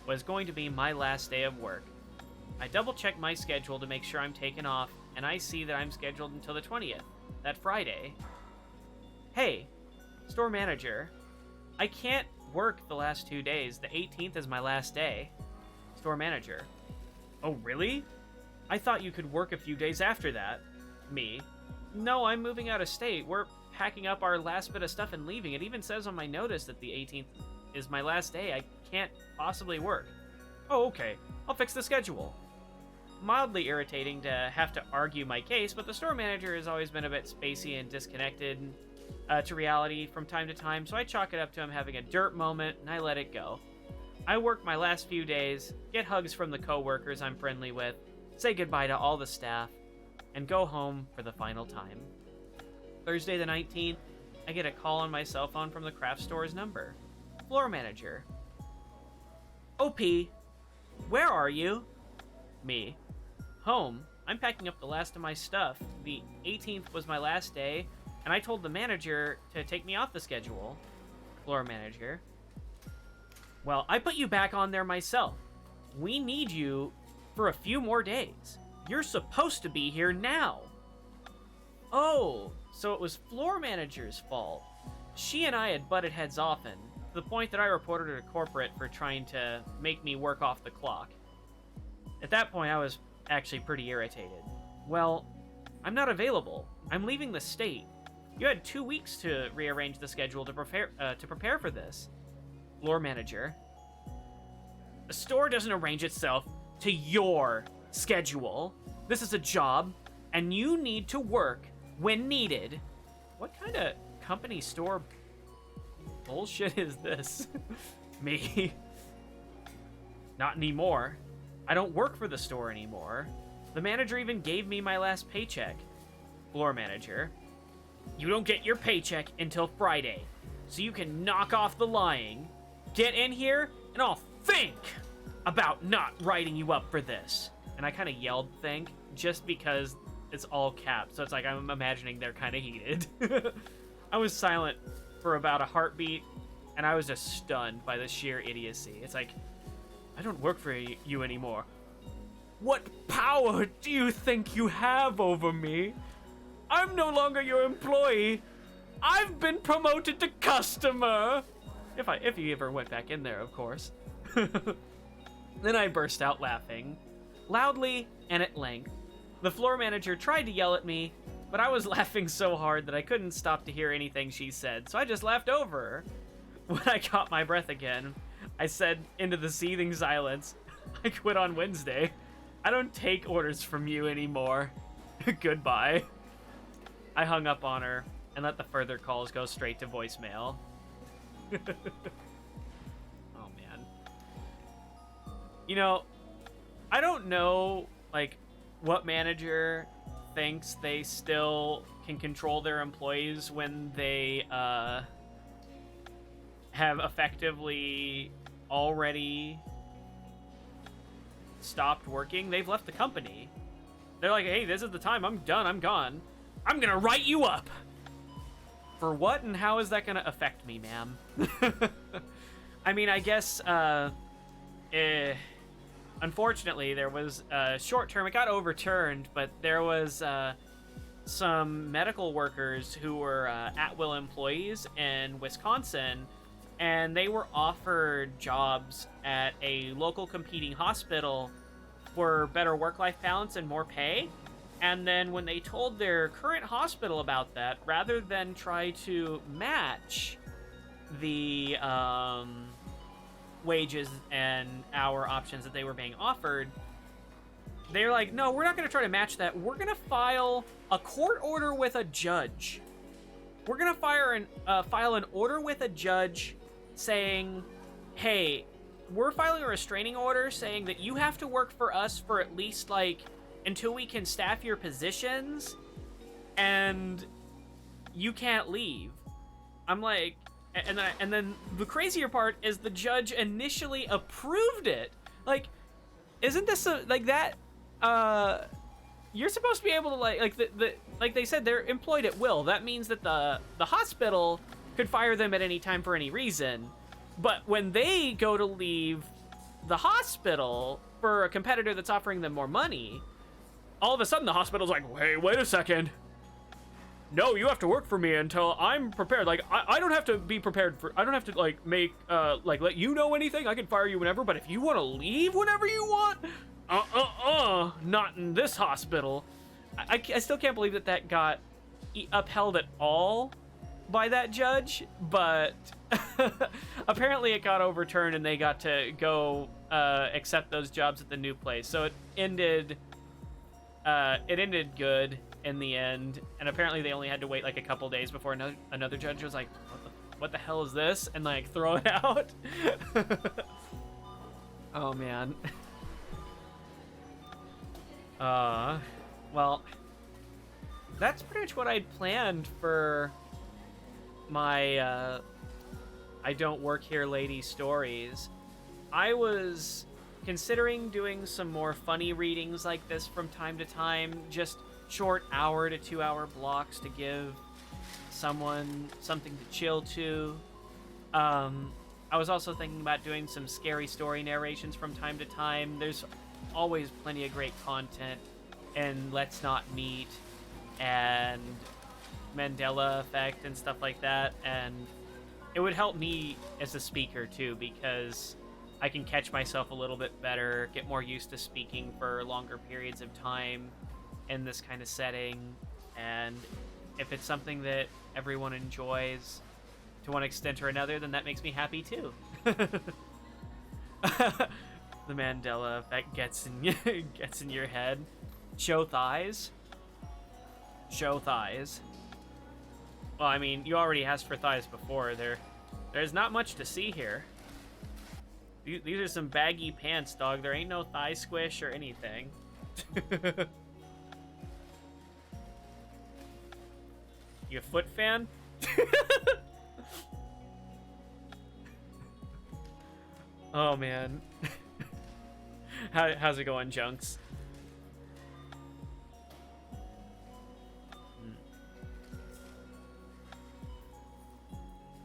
was going to be my last day of work. I double-checked my schedule to make sure I'm taken off, and I see that I'm scheduled until the 20th, that Friday. Hey, store manager, I can't work the last 2 days. The 18th is my last day. Store manager, oh really? I thought you could work a few days after that. Me, no, I'm moving out of state. We're packing up our last bit of stuff and leaving. It even says on my notice that the 18th is my last day. I can't possibly work. Oh, okay. I'll fix the schedule. Mildly irritating to have to argue my case, but the store manager has always been a bit spacey and disconnected. to reality from time to time, so I chalk it up to him having a dirt moment, and I let it go. I work my last few days, get hugs from the coworkers I'm friendly with, say goodbye to all the staff, and go home for the final time. Thursday the 19th, I get a call on my cell phone from the craft store's number. Floor manager. OP, where are you? Me. Home. I'm packing up the last of my stuff. The 18th was my last day, and I told the manager to take me off the schedule. Floor manager. Well, I put you back on there myself. We need you for a few more days. You're supposed to be here now. Oh, so it was floor manager's fault. She and I had butted heads often, to the point that I reported her to corporate for trying to make me work off the clock. At that point, I was actually pretty irritated. Well, I'm not available. I'm leaving the state. You had 2 weeks to rearrange the schedule to prepare for this. Floor manager. The store doesn't arrange itself to your schedule. This is a job, and you need to work when needed. What kind of company store bullshit is this? Me. Not anymore. I don't work for the store anymore. The manager even gave me my last paycheck. Floor manager. You don't get your paycheck until Friday, so you can knock off the lying. Get in here, and I'll think about not writing you up for this. And I kind of yelled think, just because it's all caps, so it's like I'm imagining they're kind of heated. I was silent for about a heartbeat, and I was just stunned by the sheer idiocy. It's like, I don't work for you anymore. What power do you think you have over me? I'm no longer your employee. I've been promoted to customer. If you ever went back in there, of course. Then I burst out laughing, loudly and at length. The floor manager tried to yell at me, but I was laughing so hard that I couldn't stop to hear anything she said, so I just laughed over her. When I caught my breath again, I said into the seething silence, I quit on Wednesday. I don't take orders from you anymore. Goodbye. I hung up on her and let the further calls go straight to voicemail. Oh, man. You know, I don't know, like, what manager thinks they still can control their employees when they, have effectively already stopped working. They've left the company. They're like, hey, this is the time. I'm done. I'm gone. I'm gonna write you up. For what and how is that gonna affect me, ma'am? I mean, I guess, unfortunately, there was short term. It got overturned, but there was some medical workers who were at-will employees in Wisconsin, and they were offered jobs at a local competing hospital for better work-life balance and more pay. And then when they told their current hospital about that, rather than try to match the wages and hour options that they were being offered, they're like, no, we're not going to try to match that. We're going to file a court order with a judge. We're going to file an order with a judge saying, hey, we're filing a restraining order saying that you have to work for us for at least, like, until we can staff your positions, and you can't leave. I'm like, and then the crazier part is the judge initially approved it. Like, isn't this like that? You're supposed to be able to like they said, they're employed at will. That means that the hospital could fire them at any time for any reason. But when they go to leave the hospital for a competitor that's offering them more money, all of a sudden the hospital's like, hey, wait a second. No, you have to work for me until I'm prepared. Like, I don't have to be prepared for, I don't have to, like, make, let you know anything. I can fire you whenever, but if you want to leave whenever you want, not in this hospital. I still can't believe that got upheld at all by that judge, but apparently it got overturned and they got to go accept those jobs at the new place. So it ended good. in the end, and apparently they only had to wait like a couple days before another judge was like, what the hell is this, and like throw it out. Oh man. Well, that's pretty much what I'd planned for my I Don't Work Here Lady stories. I was considering doing some more funny readings like this from time to time, just short hour to 2 hour blocks to give someone something to chill to. I was also thinking about doing some scary story narrations from time to time. There's always plenty of great content in Let's Not Meet and Mandela Effect and stuff like that, and it would help me as a speaker too, because I can catch myself a little bit better, get more used to speaking for longer periods of time in this kind of setting, and if it's something that everyone enjoys to one extent or another, then that makes me happy too. The Mandela Effect gets in your head. Show thighs. Show thighs. Well, I mean, you already asked for thighs before. There's not much to see here. These are some baggy pants, dog. There ain't no thigh squish or anything. You a foot fan? Oh, man. How's it going, Junks?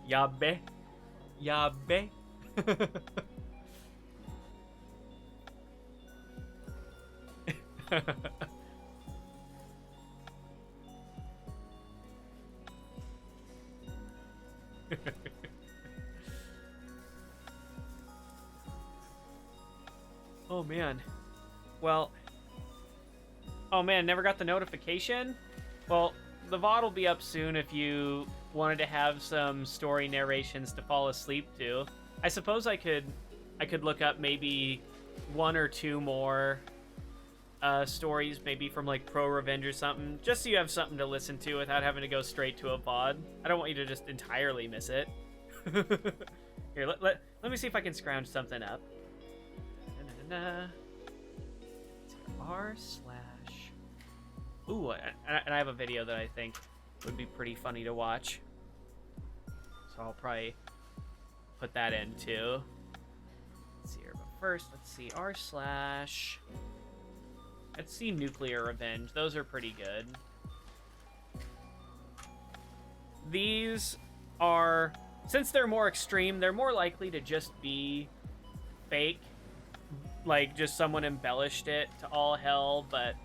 Yabe. Yabe. Oh man. Well. Oh man, never got the notification? Well, the VOD will be up soon if you wanted to have some story narrations to fall asleep to. I suppose I could look up maybe 1 or 2 more stories, maybe from like Pro Revenge or something, just so you have something to listen to without having to go straight to a VOD. I don't want you to just entirely miss it. Here, let me see if I can scrounge something up. R/. Ooh, and I have a video that I think would be pretty funny to watch. So I'll probably put that in too. Let's see here, but first, let's see R/. Let's see Nuclear Revenge. Those are pretty good. These are, since they're more extreme, they're more likely to just be fake. Like, just someone embellished it to all hell, but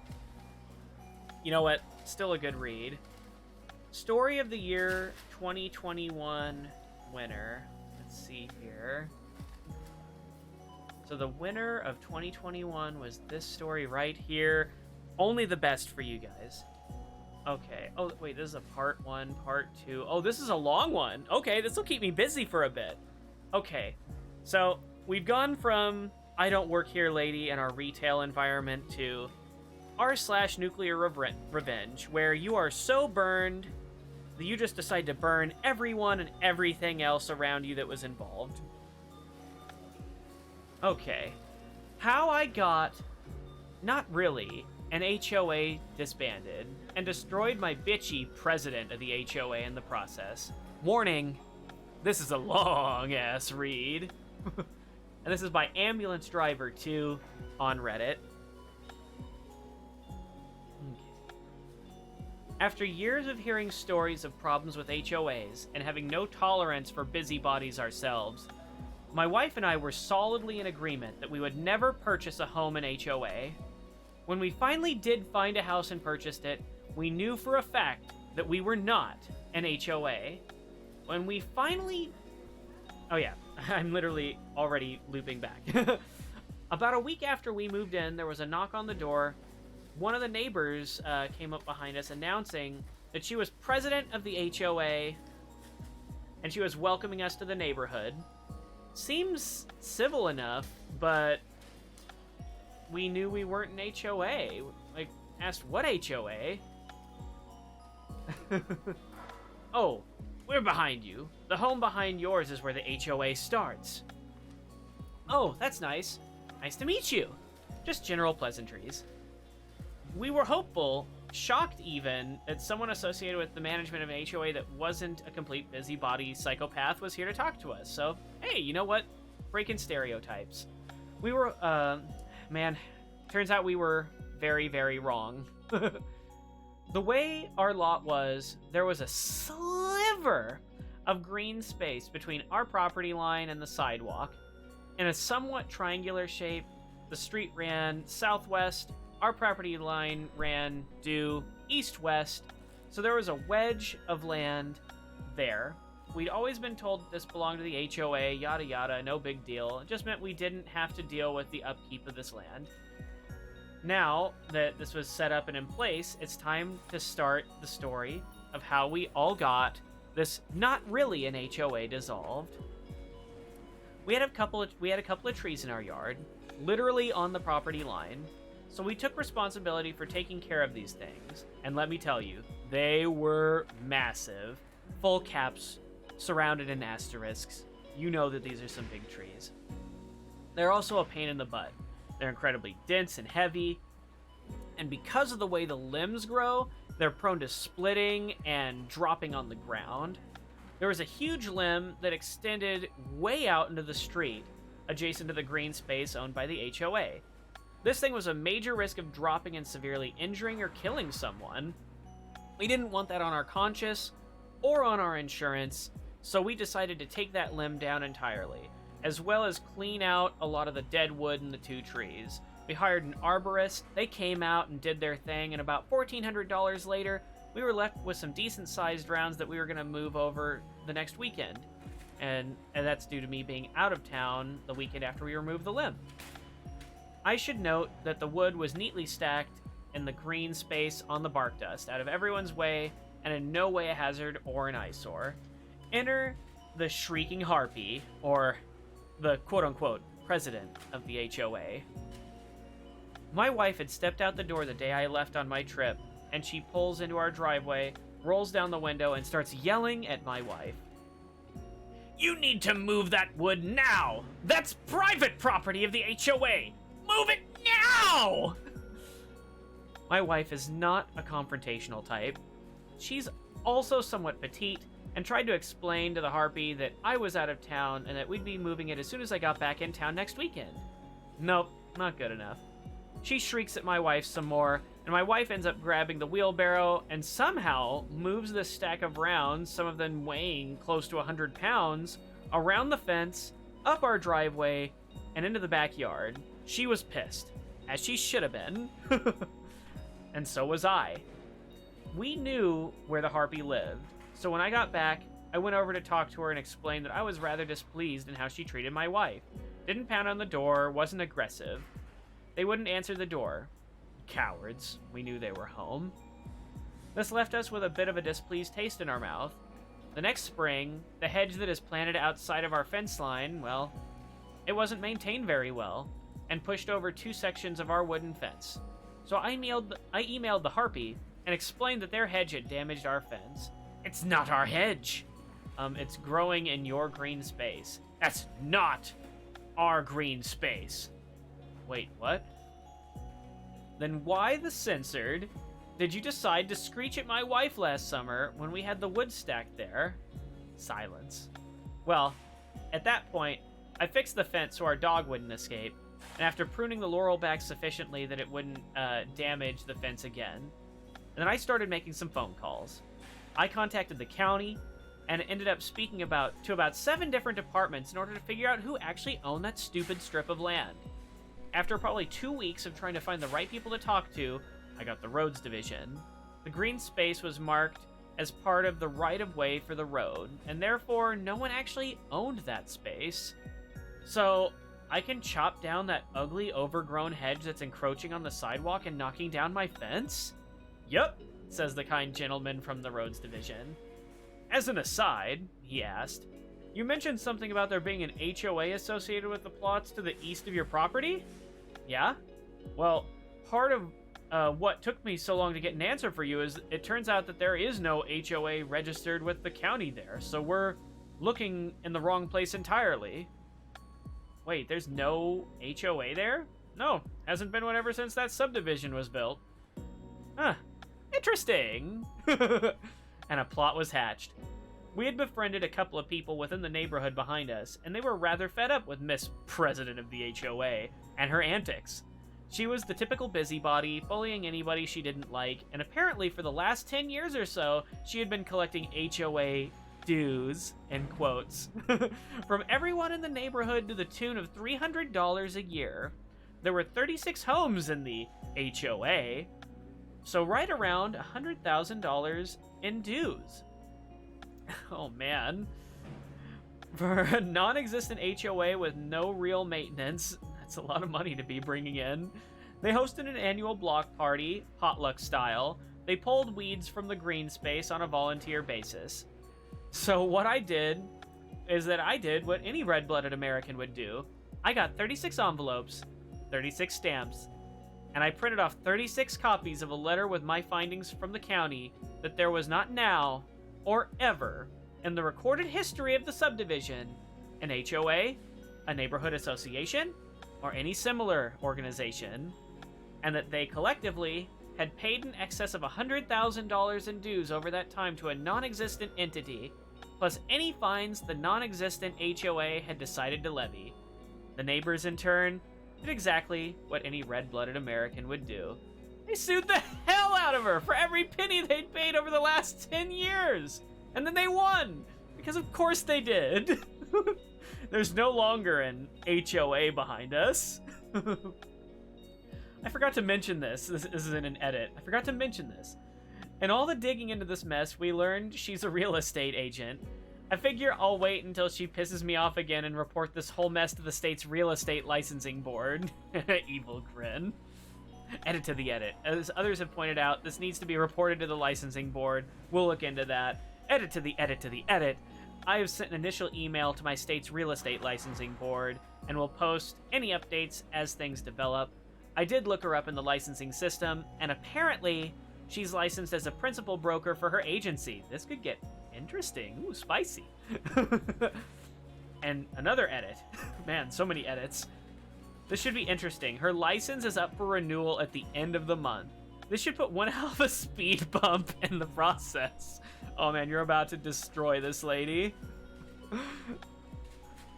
you know what? Still a good read. Story of the Year 2021 winner. Let's see here. So the winner of 2021 was this story right here. Only the best for you guys. Okay. Oh, wait, this is a part 1, part 2. Oh, this is a long one. Okay, this will keep me busy for a bit. Okay. So we've gone from I Don't Work Here Lady and our retail environment to r/Nuclear Revenge, where you are so burned that you just decide to burn everyone and everything else around you that was involved. Okay. How I got, not really, an HOA disbanded and destroyed my bitchy president of the HOA in the process. Warning, this is a long-ass read. And this is by Ambulance Driver 2 on Reddit. After years of hearing stories of problems with HOAs and having no tolerance for busybodies ourselves, my wife and I were solidly in agreement that we would never purchase a home in HOA. When we finally did find a house and purchased it, we knew for a fact that we were not an HOA. When we finally... Oh yeah, I'm literally already looping back. About a week after we moved in, there was a knock on the door. One of the neighbors came up behind us announcing that she was president of the HOA and she was welcoming us to the neighborhood. Seems civil enough, but we knew we weren't an HOA. Like, asked what HOA? Oh, we're behind you. The home behind yours is where the HOA starts. Oh, that's nice. Nice to meet you. Just general pleasantries. We were hopeful, shocked even, that someone associated with the management of an HOA that wasn't a complete busybody psychopath was here to talk to us. So, hey, you know what? Breaking stereotypes. We were, man, turns out we were very, very wrong. The way our lot was, there was a sliver of green space between our property line and the sidewalk. In a somewhat triangular shape, the street ran southwest, our property line ran due east-west, so there was a wedge of land there. We'd always been told that this belonged to the HOA, yada yada, no big deal. It just meant we didn't have to deal with the upkeep of this land. Now that this was set up and in place, it's time to start the story of how we all got this not really an HOA dissolved. We had a couple of trees in our yard, literally on the property line. So we took responsibility for taking care of these things. And let me tell you, they were massive, full caps, surrounded in asterisks. You know that these are some big trees. They're also a pain in the butt. They're incredibly dense and heavy, and because of the way the limbs grow, they're prone to splitting and dropping on the ground. There was a huge limb that extended way out into the street, adjacent to the green space owned by the HOA. This thing was a major risk of dropping and severely injuring or killing someone. We didn't want that on our conscience or on our insurance, so we decided to take that limb down entirely, as well as clean out a lot of the dead wood in the two trees. We hired an arborist, they came out and did their thing, and about $1,400 later, we were left with some decent-sized rounds that we were going to move over the next weekend. And that's due to me being out of town the weekend after we removed the limb. I should note that the wood was neatly stacked in the green space on the bark dust, out of everyone's way, and in no way a hazard or an eyesore. Enter the Shrieking Harpy, or the quote-unquote president of the HOA. My wife had stepped out the door the day I left on my trip, and she pulls into our driveway, rolls down the window, and starts yelling at my wife. You need to move that wood now! That's private property of the HOA! Move it now! My wife is not a confrontational type. She's also somewhat petite, and tried to explain to the Harpy that I was out of town and that we'd be moving it as soon as I got back in town next weekend. Nope, not good enough. She shrieks at my wife some more, and my wife ends up grabbing the wheelbarrow and somehow moves this stack of rounds, some of them weighing close to 100 pounds, around the fence, up our driveway, and into the backyard. She was pissed, as she should have been. And so was I. We knew where the Harpy lived, so when I got back, I went over to talk to her and explained that I was rather displeased in how she treated my wife. Didn't pound on the door, wasn't aggressive. They wouldn't answer the door. Cowards. We knew they were home. This left us with a bit of a displeased taste in our mouth. The next spring, the hedge that is planted outside of our fence line, well, it wasn't maintained very well, and pushed over 2 sections of our wooden fence. So I emailed the Harpy and explained that their hedge had damaged our fence. It's not our hedge. It's growing in your green space. That's not our green space. Wait, what? Then why the censored did you decide to screech at my wife last summer when we had the wood stacked there? Silence. Well, at that point, I fixed the fence so our dog wouldn't escape, and after pruning the laurel back sufficiently that it wouldn't damage the fence again, and then I started making some phone calls. I contacted the county and ended up speaking to about 7 different departments in order to figure out who actually owned that stupid strip of land. After probably 2 weeks of trying to find the right people to talk to, I got the roads division. The green space was marked as part of the right-of-way for the road, and therefore no one actually owned that space. So I can chop down that ugly, overgrown hedge that's encroaching on the sidewalk and knocking down my fence? Yup, says the kind gentleman from the roads division. As an aside, he asked, you mentioned something about there being an HOA associated with the plots to the east of your property? Yeah? Well, part of what took me so long to get an answer for you is it turns out that there is no HOA registered with the county there, so we're looking in the wrong place entirely. Wait, there's no HOA there? No, hasn't been one ever since that subdivision was built. Huh, interesting. And a plot was hatched. We had befriended a couple of people within the neighborhood behind us, and they were rather fed up with Miss President of the HOA and her antics. She was the typical busybody, bullying anybody she didn't like, and apparently for the last 10 years or so, she had been collecting HOA dues, in quotes, from everyone in the neighborhood to the tune of $300 a year. There were 36 homes in the HOA, so right around $100,000 in dues. Oh man. For a non-existent HOA with no real maintenance, that's a lot of money to be bringing in. They hosted an annual block party, potluck style. They pulled weeds from the green space on a volunteer basis. So what I did is that I did what any red-blooded American would do. I got 36 envelopes, 36 stamps, and I printed off 36 copies of a letter with my findings from the county that there was not now or ever in the recorded history of the subdivision an HOA, a neighborhood association, or any similar organization, and that they collectively had paid in excess of $100,000 in dues over that time to a non-existent entity, plus any fines the non-existent HOA had decided to levy. The neighbors, in turn, did exactly what any red-blooded American would do. They sued the hell out of her for every penny they'd paid over the last 10 years! And then they won! Because of course they did! There's no longer an HOA behind us. I forgot to mention this. This isn't an edit. I forgot to mention this. In all the digging into this mess, we learned she's a real estate agent. I figure I'll wait until she pisses me off again and report this whole mess to the state's real estate licensing board. Evil grin. Edit to the edit. As others have pointed out, this needs to be reported to the licensing board. We'll look into that. Edit to the edit to the edit. I have sent an initial email to my state's real estate licensing board and will post any updates as things develop. I did look her up in the licensing system, and apparently she's licensed as a principal broker for her agency. This could get interesting. Ooh, spicy. And another edit. Man, so many edits. This should be interesting. Her license is up for renewal at the end of the month. This should put one hell of a speed bump in the process. Oh man, you're about to destroy this lady.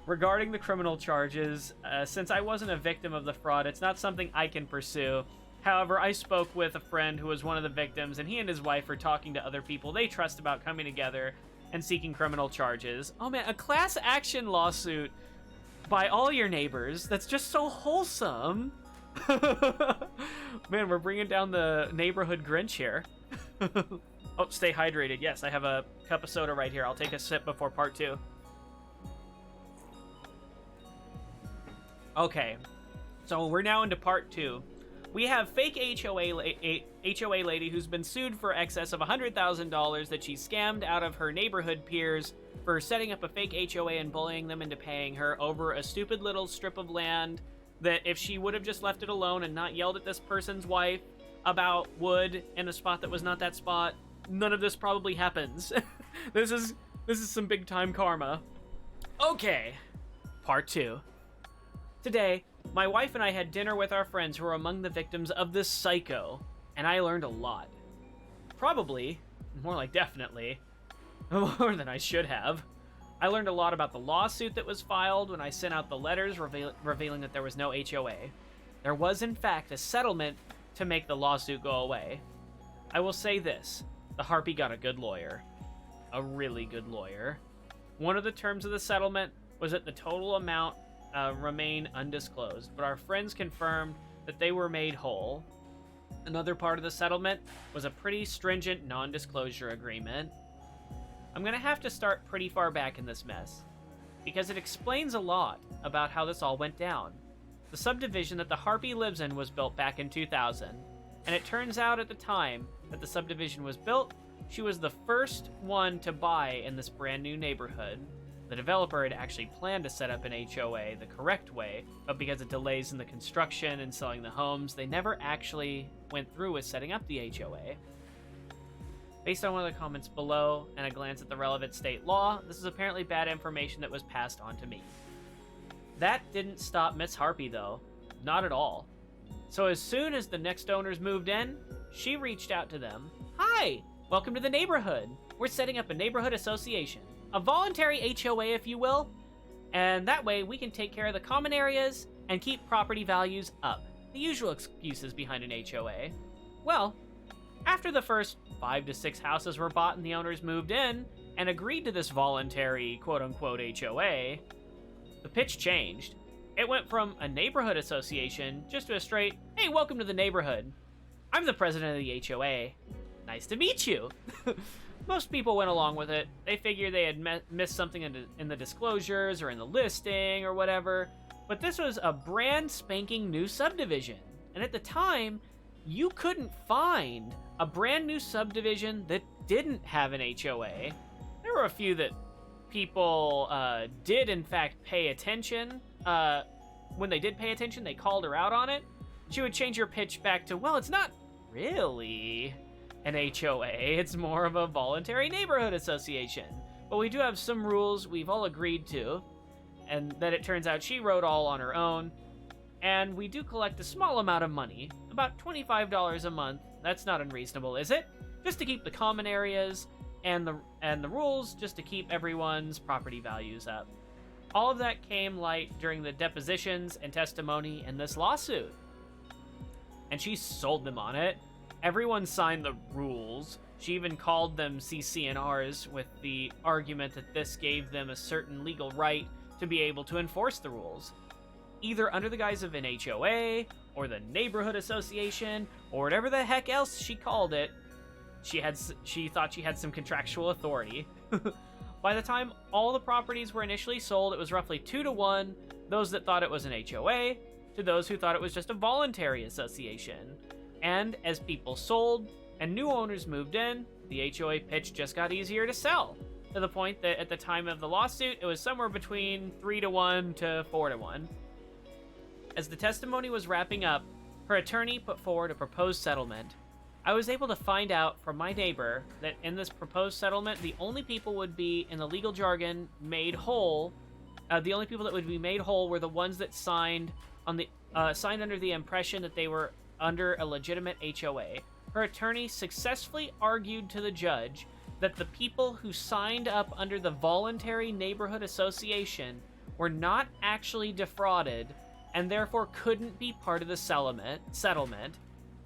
Regarding the criminal charges, since I wasn't a victim of the fraud, it's not something I can pursue. However, I spoke with a friend who was one of the victims, and he and his wife are talking to other people they trust about coming together and seeking criminal charges. Oh man, a class action lawsuit by all your neighbors. That's just so wholesome. Man, we're bringing down the neighborhood Grinch here. Oh, stay hydrated. Yes, I have a cup of soda right here. I'll take a sip before part 2. Okay, so we're now into part 2. We have fake HOA lady who's been sued for excess of $100,000 that she scammed out of her neighborhood peers for setting up a fake HOA and bullying them into paying her over a stupid little strip of land that if she would have just left it alone and not yelled at this person's wife about wood in a spot that was not that spot, none of this probably happens. This is some big time karma. Okay, part 2. Today, my wife and I had dinner with our friends who are among the victims of this psycho, and I learned a lot. Probably, more like definitely, more than I should have. I learned a lot about the lawsuit that was filed when I sent out the letters revealing that there was no HOA. There was, in fact, a settlement to make the lawsuit go away. I will say this, the Harpy got a good lawyer. A really good lawyer. One of the terms of the settlement was that the total amount remain undisclosed, but our friends confirmed that they were made whole. Another part of the settlement was a pretty stringent non-disclosure agreement. I'm gonna have to start pretty far back in this mess, because it explains a lot about how this all went down. The subdivision that the Harpy lives in was built back in 2000, and it turns out at the time that the subdivision was built, she was the first one to buy in this brand new neighborhood. The developer had actually planned to set up an HOA the correct way, but because of delays in the construction and selling the homes, they never actually went through with setting up the HOA. Based on one of the comments below and a glance at the relevant state law, this is apparently bad information that was passed on to me. That didn't stop Miss Harpy, though. Not at all. So as soon as the next owners moved in, she reached out to them. Hi! Welcome to the neighborhood. We're setting up a neighborhood association. A voluntary HOA, if you will. And that way we can take care of the common areas and keep property values up. The usual excuses behind an HOA. Well, after the first 5 to 6 houses were bought and the owners moved in and agreed to this voluntary quote-unquote HOA, the pitch changed. It went from a neighborhood association just to a straight, hey, welcome to the neighborhood. I'm the president of the HOA. Nice to meet you. Most people went along with it. They figured they had missed something in the disclosures or in the listing or whatever. But this was a brand spanking new subdivision. And at the time, you couldn't find a brand new subdivision that didn't have an HOA. There were a few that people did in fact pay attention. When they did pay attention, they called her out on it. She would change her pitch back to, well, it's not really an HOA, it's more of a voluntary neighborhood association. But we do have some rules we've all agreed to, and that it turns out she wrote all on her own. And we do collect a small amount of money, about $25 a month. That's not unreasonable, is it? Just to keep the common areas and the rules, just to keep everyone's property values up. All of that came light during the depositions and testimony in this lawsuit. And she sold them on it. Everyone signed the rules. She even called them CC&Rs with the argument that this gave them a certain legal right to be able to enforce the rules. Either under the guise of an HOA, or the neighborhood association, or whatever the heck else she called it, she thought she had some contractual authority. By the time all the properties were initially sold, it was roughly 2-1, those that thought it was an HOA, to those who thought it was just a voluntary association. And as people sold and new owners moved in, the HOA pitch just got easier to sell, to the point that at the time of the lawsuit, it was somewhere between 3-1 to 4-1. As the testimony was wrapping up, her attorney put forward a proposed settlement. I was able to find out from my neighbor that in this proposed settlement, the only people would be, in the legal jargon, made whole. The only people that would be made whole were the ones that signed under the impression that they were under a legitimate HOA. Her attorney successfully argued to the judge that the people who signed up under the voluntary neighborhood association were not actually defrauded and therefore couldn't be part of the settlement.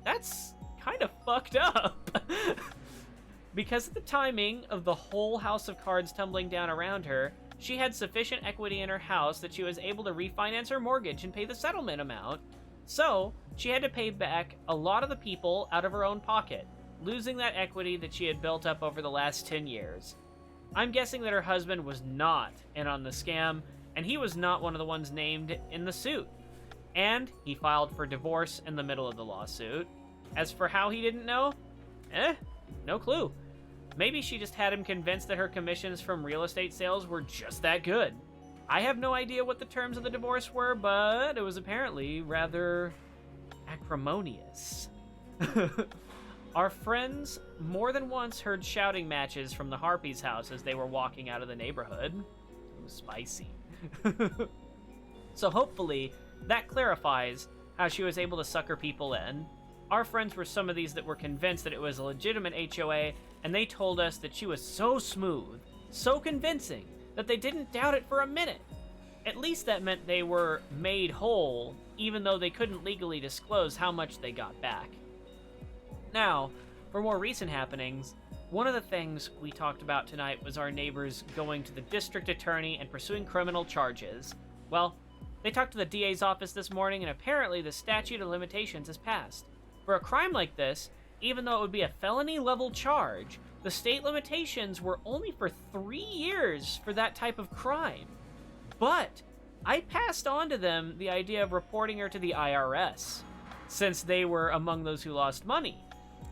That's kind of fucked up. Because of the timing of the whole house of cards tumbling down around her, she had sufficient equity in her house that she was able to refinance her mortgage and pay the settlement amount. So, she had to pay back a lot of the people out of her own pocket, losing that equity that she had built up over the last 10 years. I'm guessing that her husband was not in on the scam, and he was not one of the ones named in the suit. And he filed for divorce in the middle of the lawsuit. As for how he didn't know, no clue. Maybe she just had him convinced that her commissions from real estate sales were just that good. I have no idea what the terms of the divorce were, but it was apparently rather acrimonious. Our friends more than once heard shouting matches from the Harpies' house as they were walking out of the neighborhood. It was spicy. So hopefully that clarifies how she was able to sucker people in. Our friends were some of these that were convinced that it was a legitimate HOA, and they told us that she was so smooth, so convincing, that they didn't doubt it for a minute. At least that meant they were made whole, even though they couldn't legally disclose how much they got back. Now, for more recent happenings, one of the things we talked about tonight was our neighbors going to the district attorney and pursuing criminal charges. Well, they talked to the DA's office this morning, and apparently the statute of limitations has passed. For a crime like this, even though it would be a felony-level charge, the state limitations were only for 3 years for that type of crime. But I passed on to them the idea of reporting her to the IRS, since they were among those who lost money.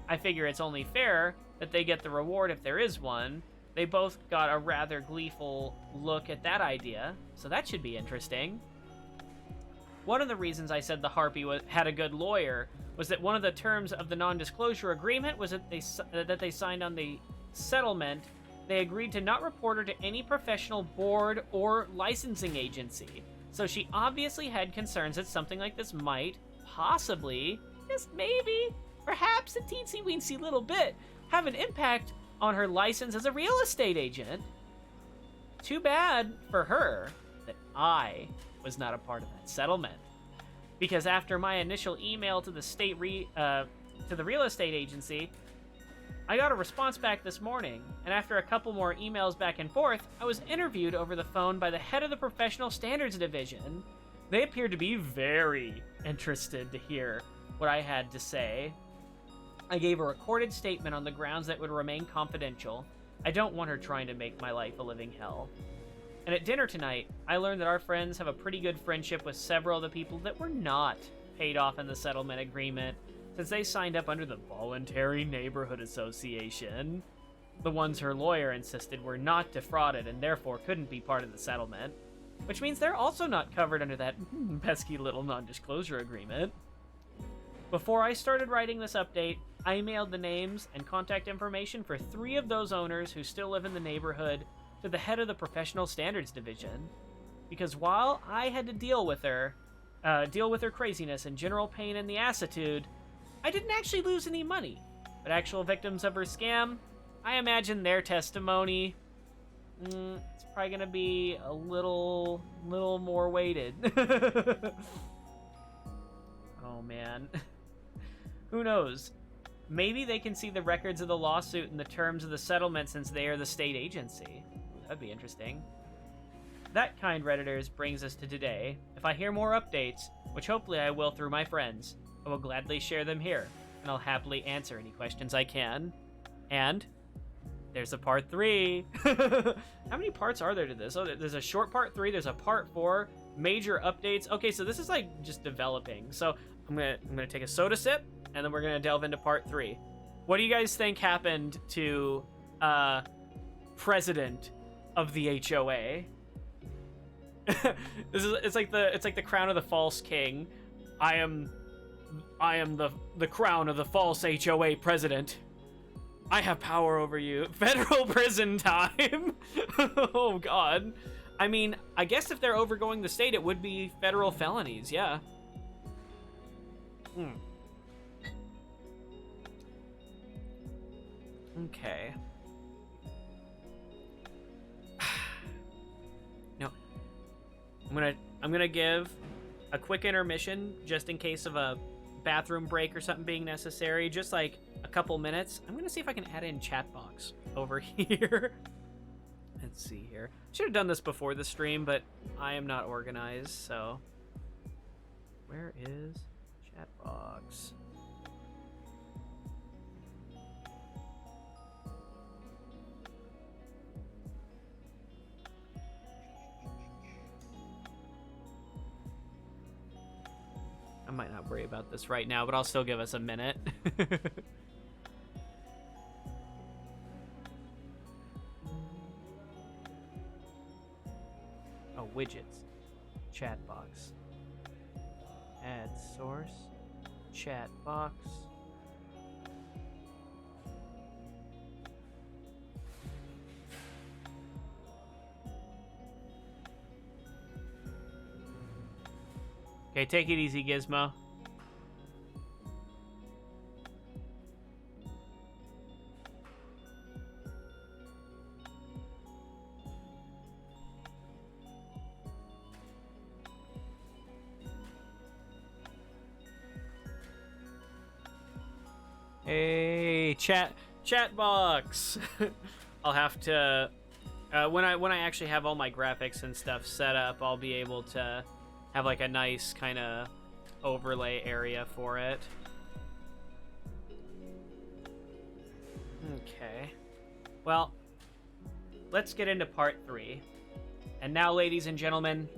I figure it's only fair that they get the reward if there is one. They both got a rather gleeful look at that idea, so that should be interesting. One of the reasons I said the Harpy had a good lawyer was that one of the terms of the non-disclosure agreement was that they signed on the settlement. They agreed to not report her to any professional board or licensing agency. So she obviously had concerns that something like this might, possibly, just maybe, perhaps a teensy-weensy little bit, have an impact on her license as a real estate agent. Too bad for her that I was not a part of that settlement. Because after my initial email to the real estate agency, I got a response back this morning, and after a couple more emails back and forth, I was interviewed over the phone by the head of the Professional Standards Division. They appeared to be very interested to hear what I had to say. I gave a recorded statement on the grounds that would remain confidential. I don't want her trying to make my life a living hell. And at dinner tonight, I learned that our friends have a pretty good friendship with several of the people that were not paid off in the settlement agreement, since they signed up under the Voluntary Neighborhood Association. The ones her lawyer insisted were not defrauded and therefore couldn't be part of the settlement, which means they're also not covered under that pesky little non-disclosure agreement. Before I started writing this update, I emailed the names and contact information for 3 of those owners who still live in the neighborhood to the head of the Professional Standards Division, because while I had to deal with her craziness and general pain in the assitude, I didn't actually lose any money. But actual victims of her scam, I imagine their testimony, it's probably gonna be a little more weighted. Oh man. Who knows? Maybe they can see the records of the lawsuit and the terms of the settlement since they are the state agency. That'd be interesting. That, kind Redditors, brings us to today. If I hear more updates, which hopefully I will through my friends, I will gladly share them here, and I'll happily answer any questions I can. And there's a part 3. How many parts are there to this? Oh, there's a short part 3, there's a part 4, major updates. Okay, so this is like just developing. So I'm gonna take a soda sip, and then we're gonna delve into part 3. What do you guys think happened to president of the HOA? It's like the crown of the false king. I am the crown of the false HOA president. I have power over you. Federal prison time. Oh god. I mean, I guess if they're overgoing the state, it would be federal felonies, yeah. Okay. No. I'm gonna give a quick intermission just in case of a bathroom break or something being necessary, just like a couple minutes. I'm gonna see if I can add in chat box over here. Let's see here. Should have done this before the stream, but I am not organized, so where is chat box? I might not worry about this right now, but I'll still give us a minute. Oh, widgets. Chat box. Add source. Chat box. Okay, take it easy, Gizmo. Hey, chat box. I'll have to when I actually have all my graphics and stuff set up, I'll be able to have like a nice kind of overlay area for it. Okay. Well, let's get into part 3. And now, ladies and gentlemen,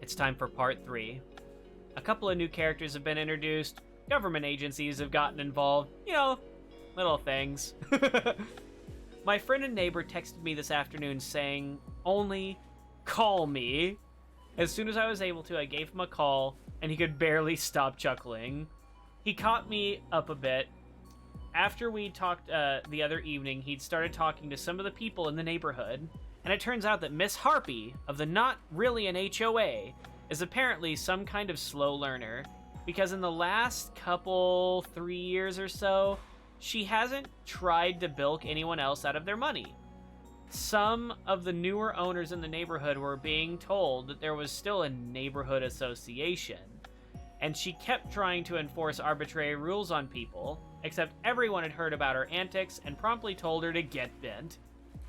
it's time for part 3. A couple of new characters have been My friend and neighbor texted me this afternoon saying, only call me. As soon as I was able to, I gave him a call, and he could barely stop chuckling. He caught me up a bit. After we talked the other evening, he'd started talking to some of the people in the neighborhood, and it turns out that Miss Harpy of the Not Really an HOA is apparently some kind of slow learner, because in the last 3 years or so, she hasn't tried to bilk anyone else out of their money. Some of the newer owners in the neighborhood were being told that there was still a neighborhood association, and she kept trying to enforce arbitrary rules on people, except everyone had heard about her antics and promptly told her to get bent.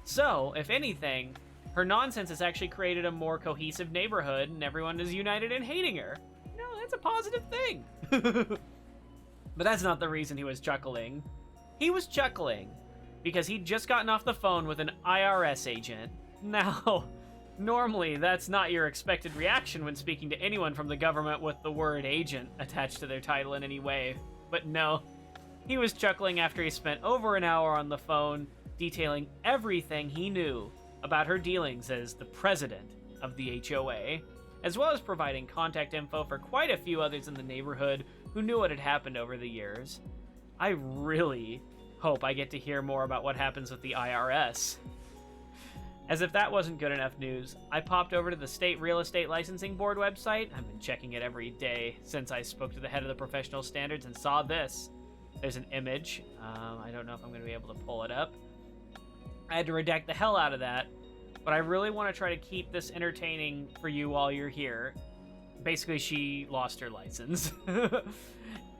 So, if anything, her nonsense has actually created a more cohesive neighborhood, and everyone is united in hating her. No, that's a positive thing. But that's not the reason he was chuckling. He was chuckling because he'd just gotten off the phone with an IRS agent. Now, normally that's not your expected reaction when speaking to anyone from the government with the word agent attached to their title in any way. But no, he was chuckling after he spent over an hour on the phone detailing everything he knew about her dealings as the president of the HOA, as well as providing contact info for quite a few others in the neighborhood who knew what had happened over the years. I really hope I get to hear more about what happens with the IRS. As if that wasn't good enough news, I popped over to the State Real Estate Licensing Board website. I've been checking it every day since I spoke to the head of the professional standards and saw this. There's an image. I don't know if I'm going to be able to pull it up. I had to redact the hell out of that, but I really want to try to keep this entertaining for you while you're here. Basically, she lost her license.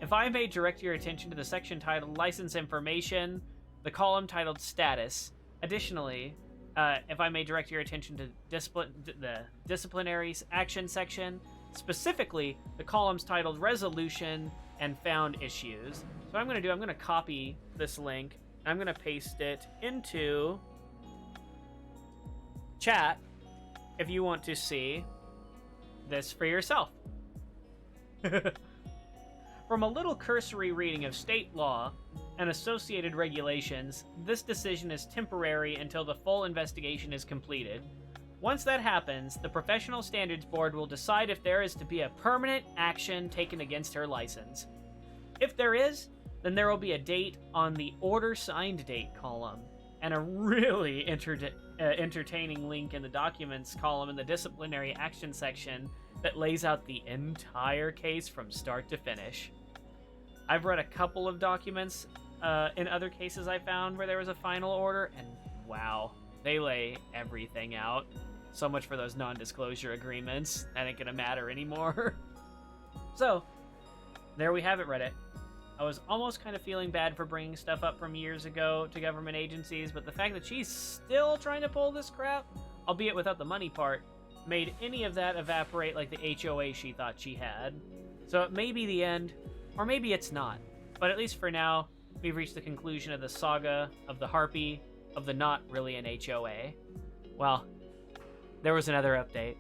If I may direct your attention to the section titled License Information, the column titled Status. Additionally, if I may direct your attention to the Disciplinary Action section, specifically the columns titled Resolution and Found Issues. So what I'm going to copy this link. I'm going to paste it into chat if you want to see this for yourself. From a little cursory reading of state law and associated regulations, this decision is temporary until the full investigation is completed. Once that happens, the Professional Standards Board will decide if there is to be a permanent action taken against her license. If there is, then there will be a date on the Order Signed Date column, and a really entertaining link in the Documents column in the Disciplinary Action section that lays out the entire case from start to finish. I've read a couple of documents in other cases I found where there was a final order, and wow, they lay everything out. So much for those non-disclosure agreements. That ain't gonna matter anymore. So, there we have it, Reddit. I was almost kind of feeling bad for bringing stuff up from years ago to government agencies, but the fact that she's still trying to pull this crap, albeit without the money part, made any of that evaporate like the HOA she thought she had. So it may be the end, or maybe it's not. But at least for now, we've reached the conclusion of the saga of the Harpy of the Not Really an HOA. Well, there was another update.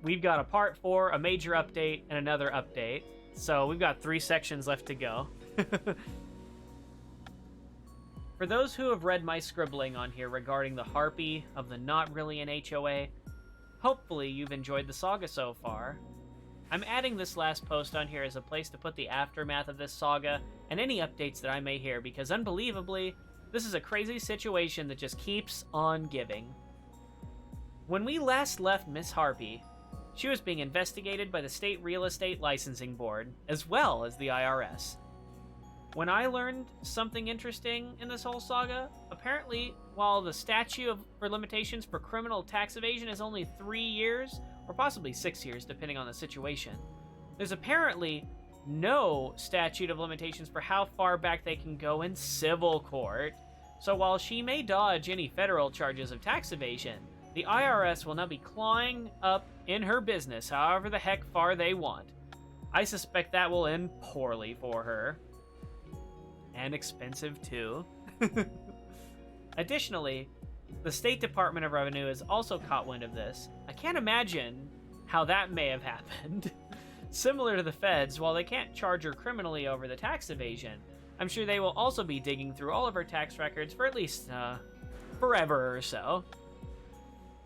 We've got a part 4, a major update, and another update. So we've got 3 sections left to go. For those who have read my scribbling on here regarding the Harpy of the Not Really an HOA, hopefully you've enjoyed the saga so far. I'm adding this last post on here as a place to put the aftermath of this saga and any updates that I may hear, because unbelievably, this is a crazy situation that just keeps on giving. When we last left Miss Harpy, she was being investigated by the State Real Estate Licensing Board, as well as the IRS. When I learned something interesting in this whole saga, apparently, while the statute for limitations for criminal tax evasion is only 3 years, or possibly 6 years, depending on the situation, there's apparently no statute of limitations for how far back they can go in civil court. So while she may dodge any federal charges of tax evasion, the IRS will now be clawing up in her business however the heck far they want. I suspect that will end poorly for her. And expensive too. Additionally, the State Department of Revenue has also caught wind of this. I can't imagine how that may have happened. Similar to the feds, while they can't charge her criminally over the tax evasion, I'm sure they will also be digging through all of her tax records for at least forever or so.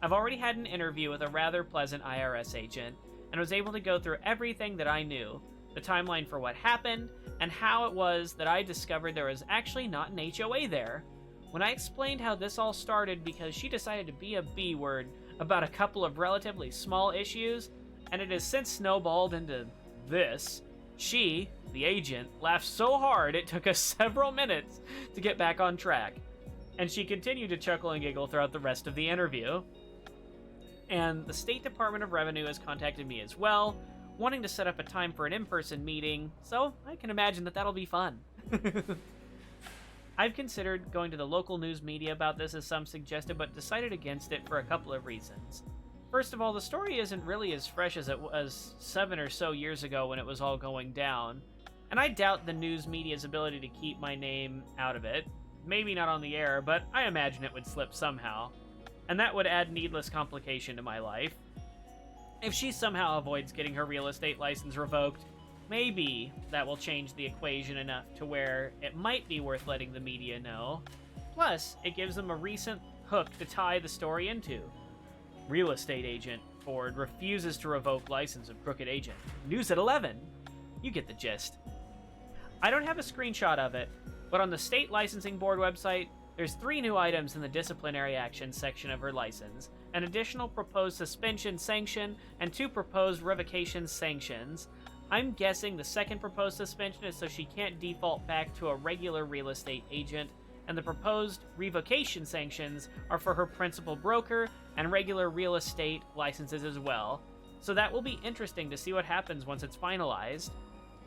I've already had an interview with a rather pleasant IRS agent, and was able to go through everything that I knew, the timeline for what happened, and how it was that I discovered there was actually not an HOA there. When I explained how this all started because she decided to be a B-word about a couple of relatively small issues, and it has since snowballed into this, she, the agent, laughed so hard it took us several minutes to get back on track. And she continued to chuckle and giggle throughout the rest of the interview. And the State Department of Revenue has contacted me as well, wanting to set up a time for an in-person meeting, so I can imagine that that'll be fun. I've considered going to the local news media about this, as some suggested, but decided against it for a couple of reasons. First of all, the story isn't really as fresh as it was 7 or so years ago when it was all going down, and I doubt the news media's ability to keep my name out of it. Maybe not on the air, but I imagine it would slip somehow, and that would add needless complication to my life. If she somehow avoids getting her real estate license revoked, maybe that will change the equation enough to where it might be worth letting the media know. Plus, it gives them a recent hook to tie the story into. Real estate agent Ford refuses to revoke license of crooked agent. News at 11. You get the gist. I don't have a screenshot of it, but on the state licensing board website, there's 3 new items in the disciplinary action section of her license, an additional proposed suspension sanction, and 2 proposed revocation sanctions. I'm guessing the second proposed suspension is so she can't default back to a regular real estate agent, and the proposed revocation sanctions are for her principal broker and regular real estate licenses as well. So that will be interesting to see what happens once it's finalized.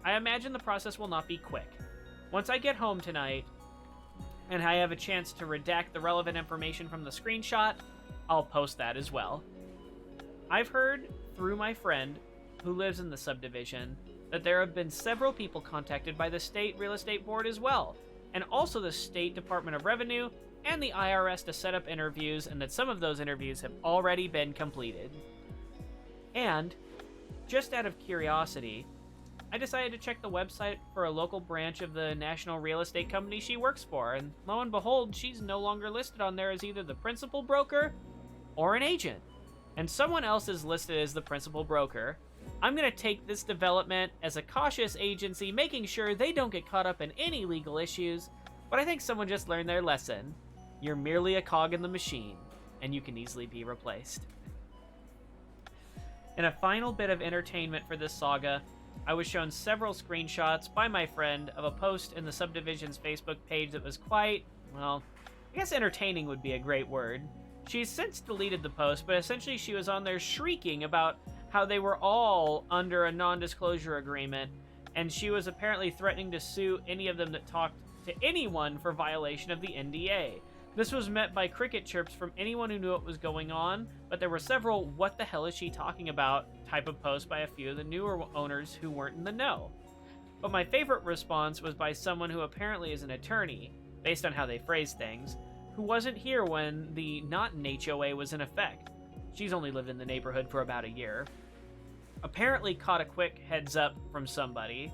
I imagine the process will not be quick. Once I get home tonight, and I have a chance to redact the relevant information from the screenshot, I'll post that as well. I've heard through my friend who lives in the subdivision that there have been several people contacted by the state real estate board as well, and also the State Department of Revenue and the IRS to set up interviews, and that some of those interviews have already been completed. And, just out of curiosity, I decided to check the website for a local branch of the national real estate company she works for, and lo and behold, she's no longer listed on there as either the principal broker or an agent. And someone else is listed as the principal broker. I'm going to take this development as a cautious agency, making sure they don't get caught up in any legal issues, but I think someone just learned their lesson. You're merely a cog in the machine, and you can easily be replaced. In a final bit of entertainment for this saga, I was shown several screenshots by my friend of a post in the subdivision's Facebook page that was quite, well, I guess entertaining would be a great word. She's since deleted the post, but essentially she was on there shrieking about how they were all under a non-disclosure agreement, and she was apparently threatening to sue any of them that talked to anyone for violation of the NDA. This was met by cricket chirps from anyone who knew what was going on, but there were several "what the hell is she talking about" type of posts by a few of the newer owners who weren't in the know. But my favorite response was by someone who apparently is an attorney, based on how they phrase things, who wasn't here when the not an HOA was in effect. She's only lived in the neighborhood for about a year. Apparently caught a quick heads up from somebody.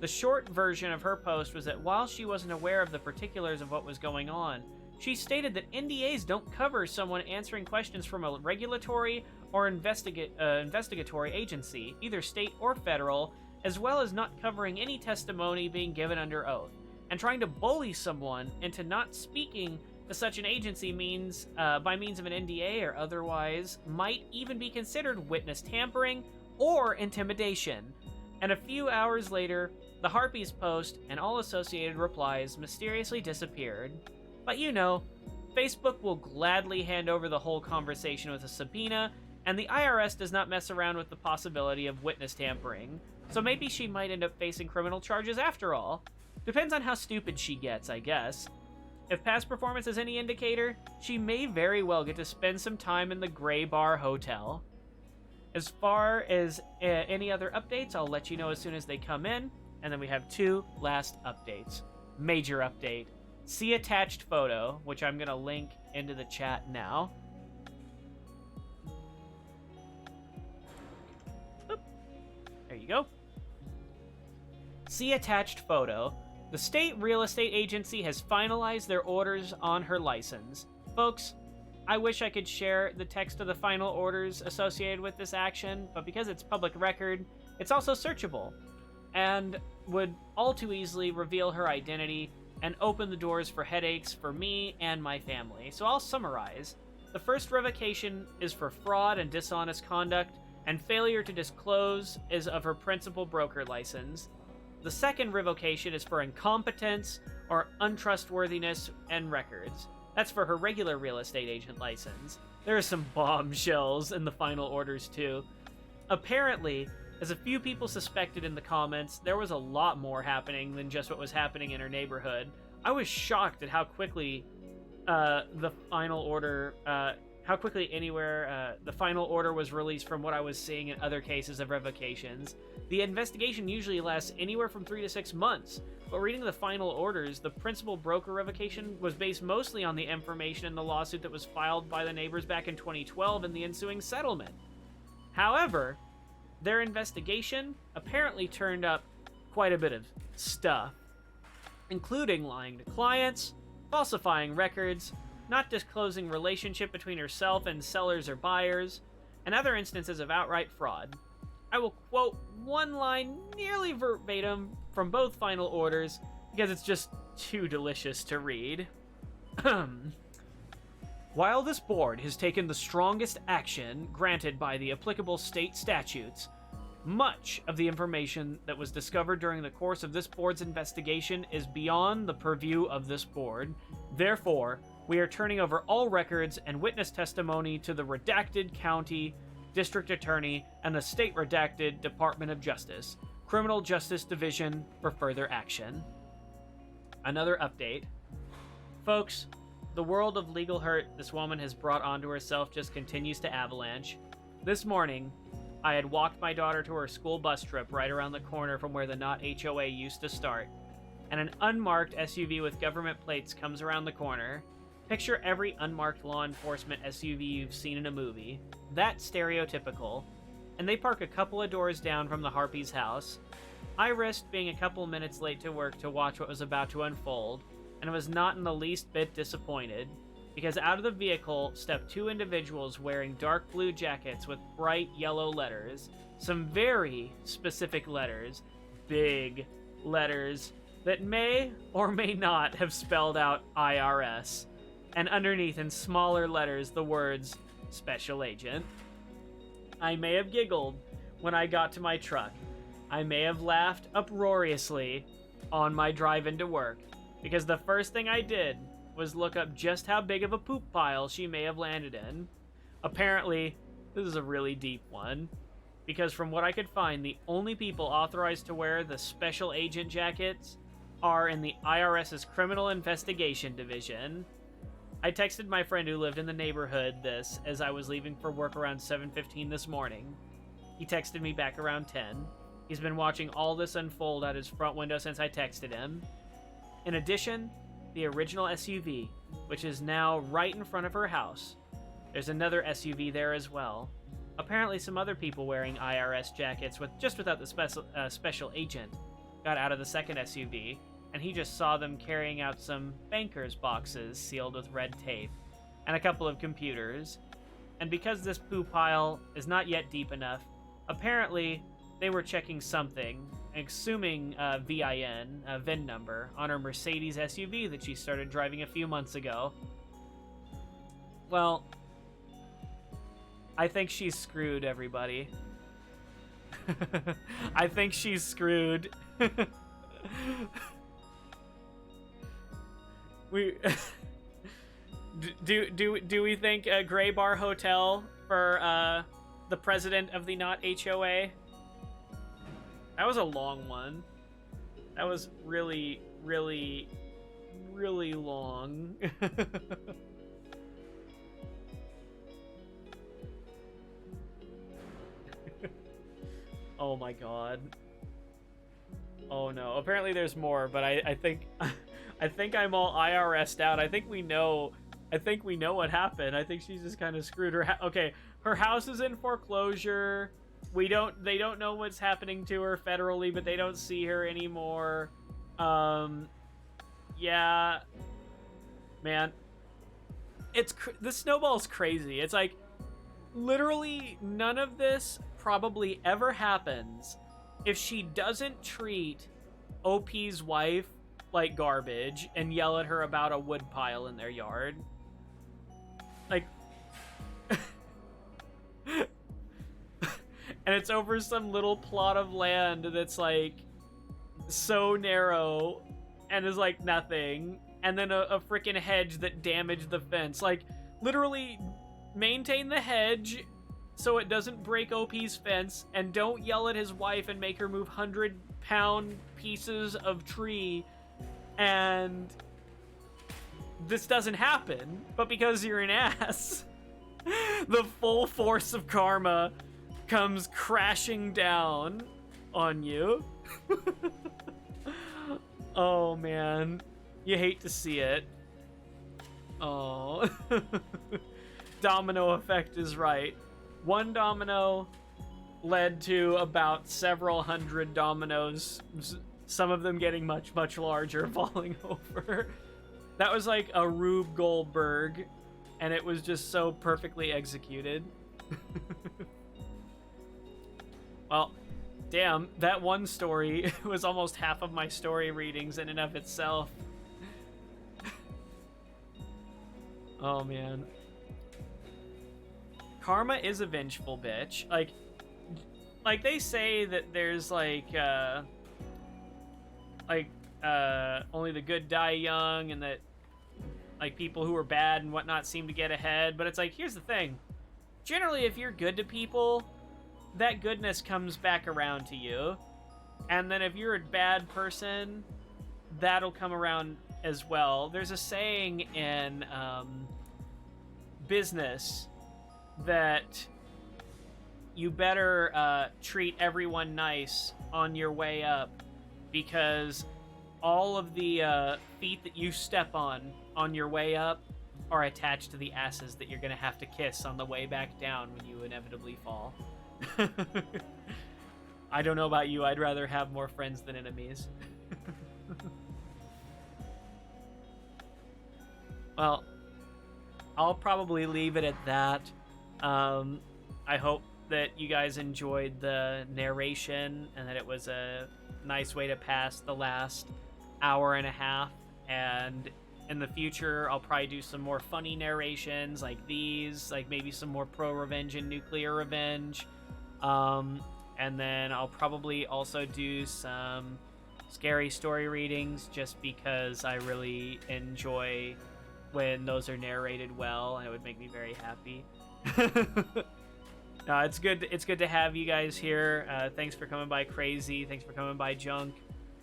The short version of her post was that while she wasn't aware of the particulars of what was going on, she stated that NDAs don't cover someone answering questions from a regulatory or investigatory agency, either state or federal, as well as not covering any testimony being given under oath. And trying to bully someone into not speaking to such an agency means, by means of an NDA or otherwise, might even be considered witness tampering or intimidation. And a few hours later, the Harpies post and all associated replies mysteriously disappeared. But you know, Facebook will gladly hand over the whole conversation with a subpoena, and the IRS does not mess around with the possibility of witness tampering, so maybe she might end up facing criminal charges after all. Depends on how stupid she gets, I guess. If past performance is any indicator, she may very well get to spend some time in the Gray Bar Hotel. As far as any other updates, I'll let you know as soon as they come in, and then we have 2 last updates. Major update. See attached photo, which I'm going to link into the chat now. Oop. There you go. See attached photo. The state real estate agency has finalized their orders on her license. Folks, I wish I could share the text of the final orders associated with this action, but because it's public record, it's also searchable, and would all too easily reveal her identity and open the doors for headaches for me and my family. So I'll summarize. The first revocation is for fraud and dishonest conduct, and failure to disclose is of her principal broker license. The second revocation is for incompetence or untrustworthiness and records. That's for her regular real estate agent license. There are some bombshells in the final orders too. Apparently, as a few people suspected in the comments, there was a lot more happening than just what was happening in her neighborhood. I was shocked at how quickly the final order was released from what I was seeing in other cases of revocations. The investigation usually lasts anywhere from 3 to 6 months, but reading the final orders, the principal broker revocation was based mostly on the information in the lawsuit that was filed by the neighbors back in 2012 and the ensuing settlement. However, their investigation apparently turned up quite a bit of stuff, including lying to clients, falsifying records, not disclosing relationship between herself and sellers or buyers, and other instances of outright fraud. I will quote one line nearly verbatim from both final orders because it's just too delicious to read. While this board has taken the strongest action granted by the applicable state statutes, much of the information that was discovered during the course of this board's investigation is beyond the purview of this board. Therefore, we are turning over all records and witness testimony to the redacted county district attorney and the state redacted Department of Justice, Criminal Justice Division, for further action. Another update. Folks, the world of legal hurt this woman has brought onto herself just continues to avalanche. This morning, I had walked my daughter to her school bus trip right around the corner from where the Not HOA used to start, and an unmarked SUV with government plates comes around the corner. Picture every unmarked law enforcement SUV you've seen in a movie. That stereotypical. And they park a couple of doors down from the Harpy's house. I risked being a couple minutes late to work to watch what was about to unfold, and was not in the least bit disappointed, because out of the vehicle stepped two individuals wearing dark blue jackets with bright yellow letters, some very specific letters, big letters, that may or may not have spelled out IRS, and underneath in smaller letters the words, Special Agent. I may have giggled when I got to my truck. I may have laughed uproariously on my drive into work, because the first thing I did was look up just how big of a poop pile she may have landed in. Apparently, this is a really deep one, because from what I could find, the only people authorized to wear the Special Agent jackets are in the IRS's Criminal Investigation Division. I texted my friend who lived in the neighborhood this as I was leaving for work around 7:15 this morning. He texted me back around 10. He's been watching all this unfold out his front window since I texted him. In addition, the original SUV, which is now right in front of her house. There's another SUV there as well. Apparently some other people wearing IRS jackets without the special agent got out of the second SUV, and he just saw them carrying out some banker's boxes sealed with red tape, and a couple of computers. And because this poo pile is not yet deep enough, apparently they were checking something, assuming VIN number, on her Mercedes SUV that she started driving a few months ago. Well, I think she's screwed, everybody. I think she's screwed. We do we think a Gray Bar Hotel for the president of the Not HOA? That was a long one. That was really, really, really long. Oh my god. Oh no. Apparently there's more, but I think I think I'm all IRS'd out. I think we know what happened. I think she's just kind of screwed her. Okay, her house is in foreclosure. They don't know what's happening to her federally, but they don't see her anymore. Yeah, man. this snowball's crazy. It's like literally none of this probably ever happens if she doesn't treat OP's wife like garbage and yell at her about a wood pile in their yard. Like, and it's over some little plot of land that's like so narrow and is like nothing, and then a freaking hedge that damaged the fence. Like, literally maintain the hedge so it doesn't break OP's fence, and don't yell at his wife and make her move 100-pound pieces of tree, and this doesn't happen. But because you're an ass, the full force of karma comes crashing down on you. Oh man, you hate to see it. Oh. Domino effect is right. One domino led to about several hundred dominoes, some of them getting much, much larger, falling over. That was like a Rube Goldberg, and it was just so perfectly executed. Well, damn, that one story was almost half of my story readings in and of itself. Oh, man. Karma is a vengeful bitch. Like they say that there's only the good die young, and that like people who are bad and whatnot seem to get ahead. But it's like, here's the thing. Generally, if you're good to people, that goodness comes back around to you. And then if you're a bad person, that'll come around as well. There's a saying in business that you better treat everyone nice on your way up, because all of the feet that you step on your way up are attached to the asses that you're gonna have to kiss on the way back down when you inevitably fall. I don't know about you, I'd rather have more friends than enemies. Well, I'll probably leave it at that. I hope that you guys enjoyed the narration and that it was a nice way to pass the last hour and a half. And in the future, I'll probably do some more funny narrations like these, like maybe some more pro-revenge and nuclear revenge. And then I'll probably also do some scary story readings, just because I really enjoy when those are narrated well, and it would make me very happy. It's good to have you guys here. Thanks for coming by, Crazy. Thanks for coming by, Junk.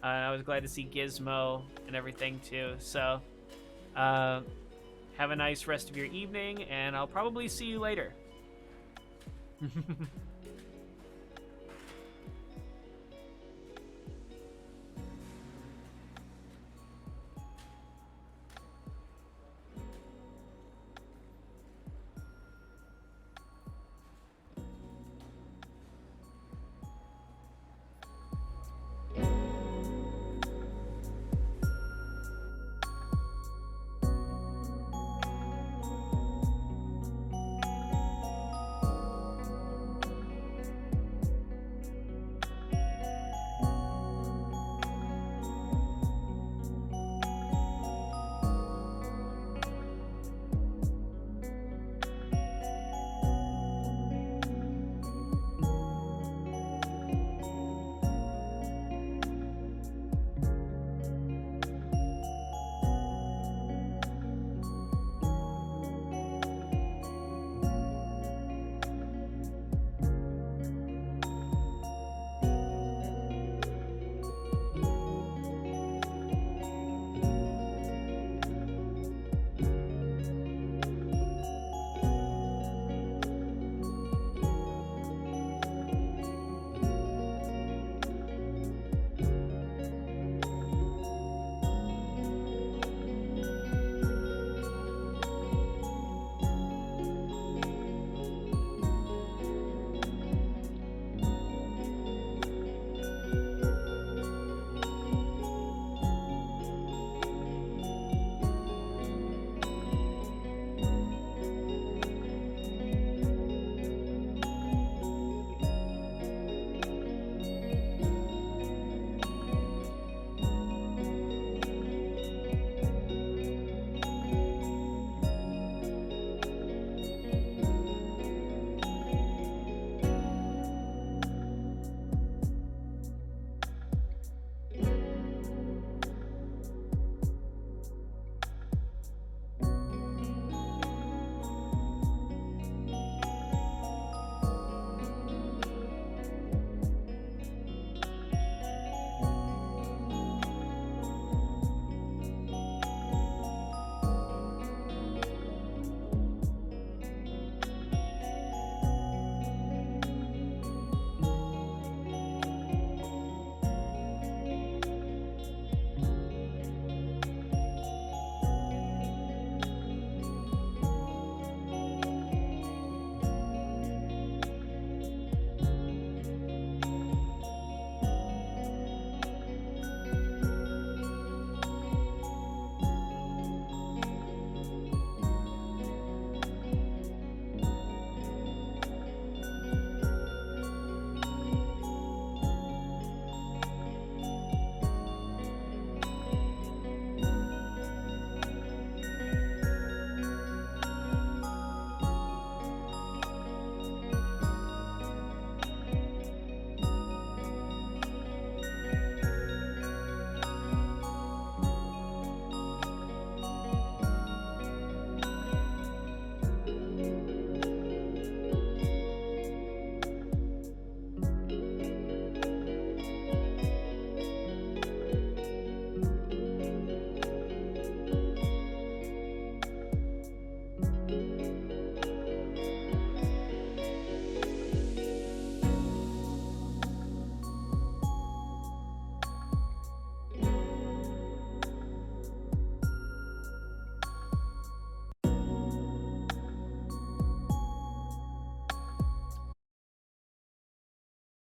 I was glad to see Gizmo and everything too. So have a nice rest of your evening, and I'll probably see you later.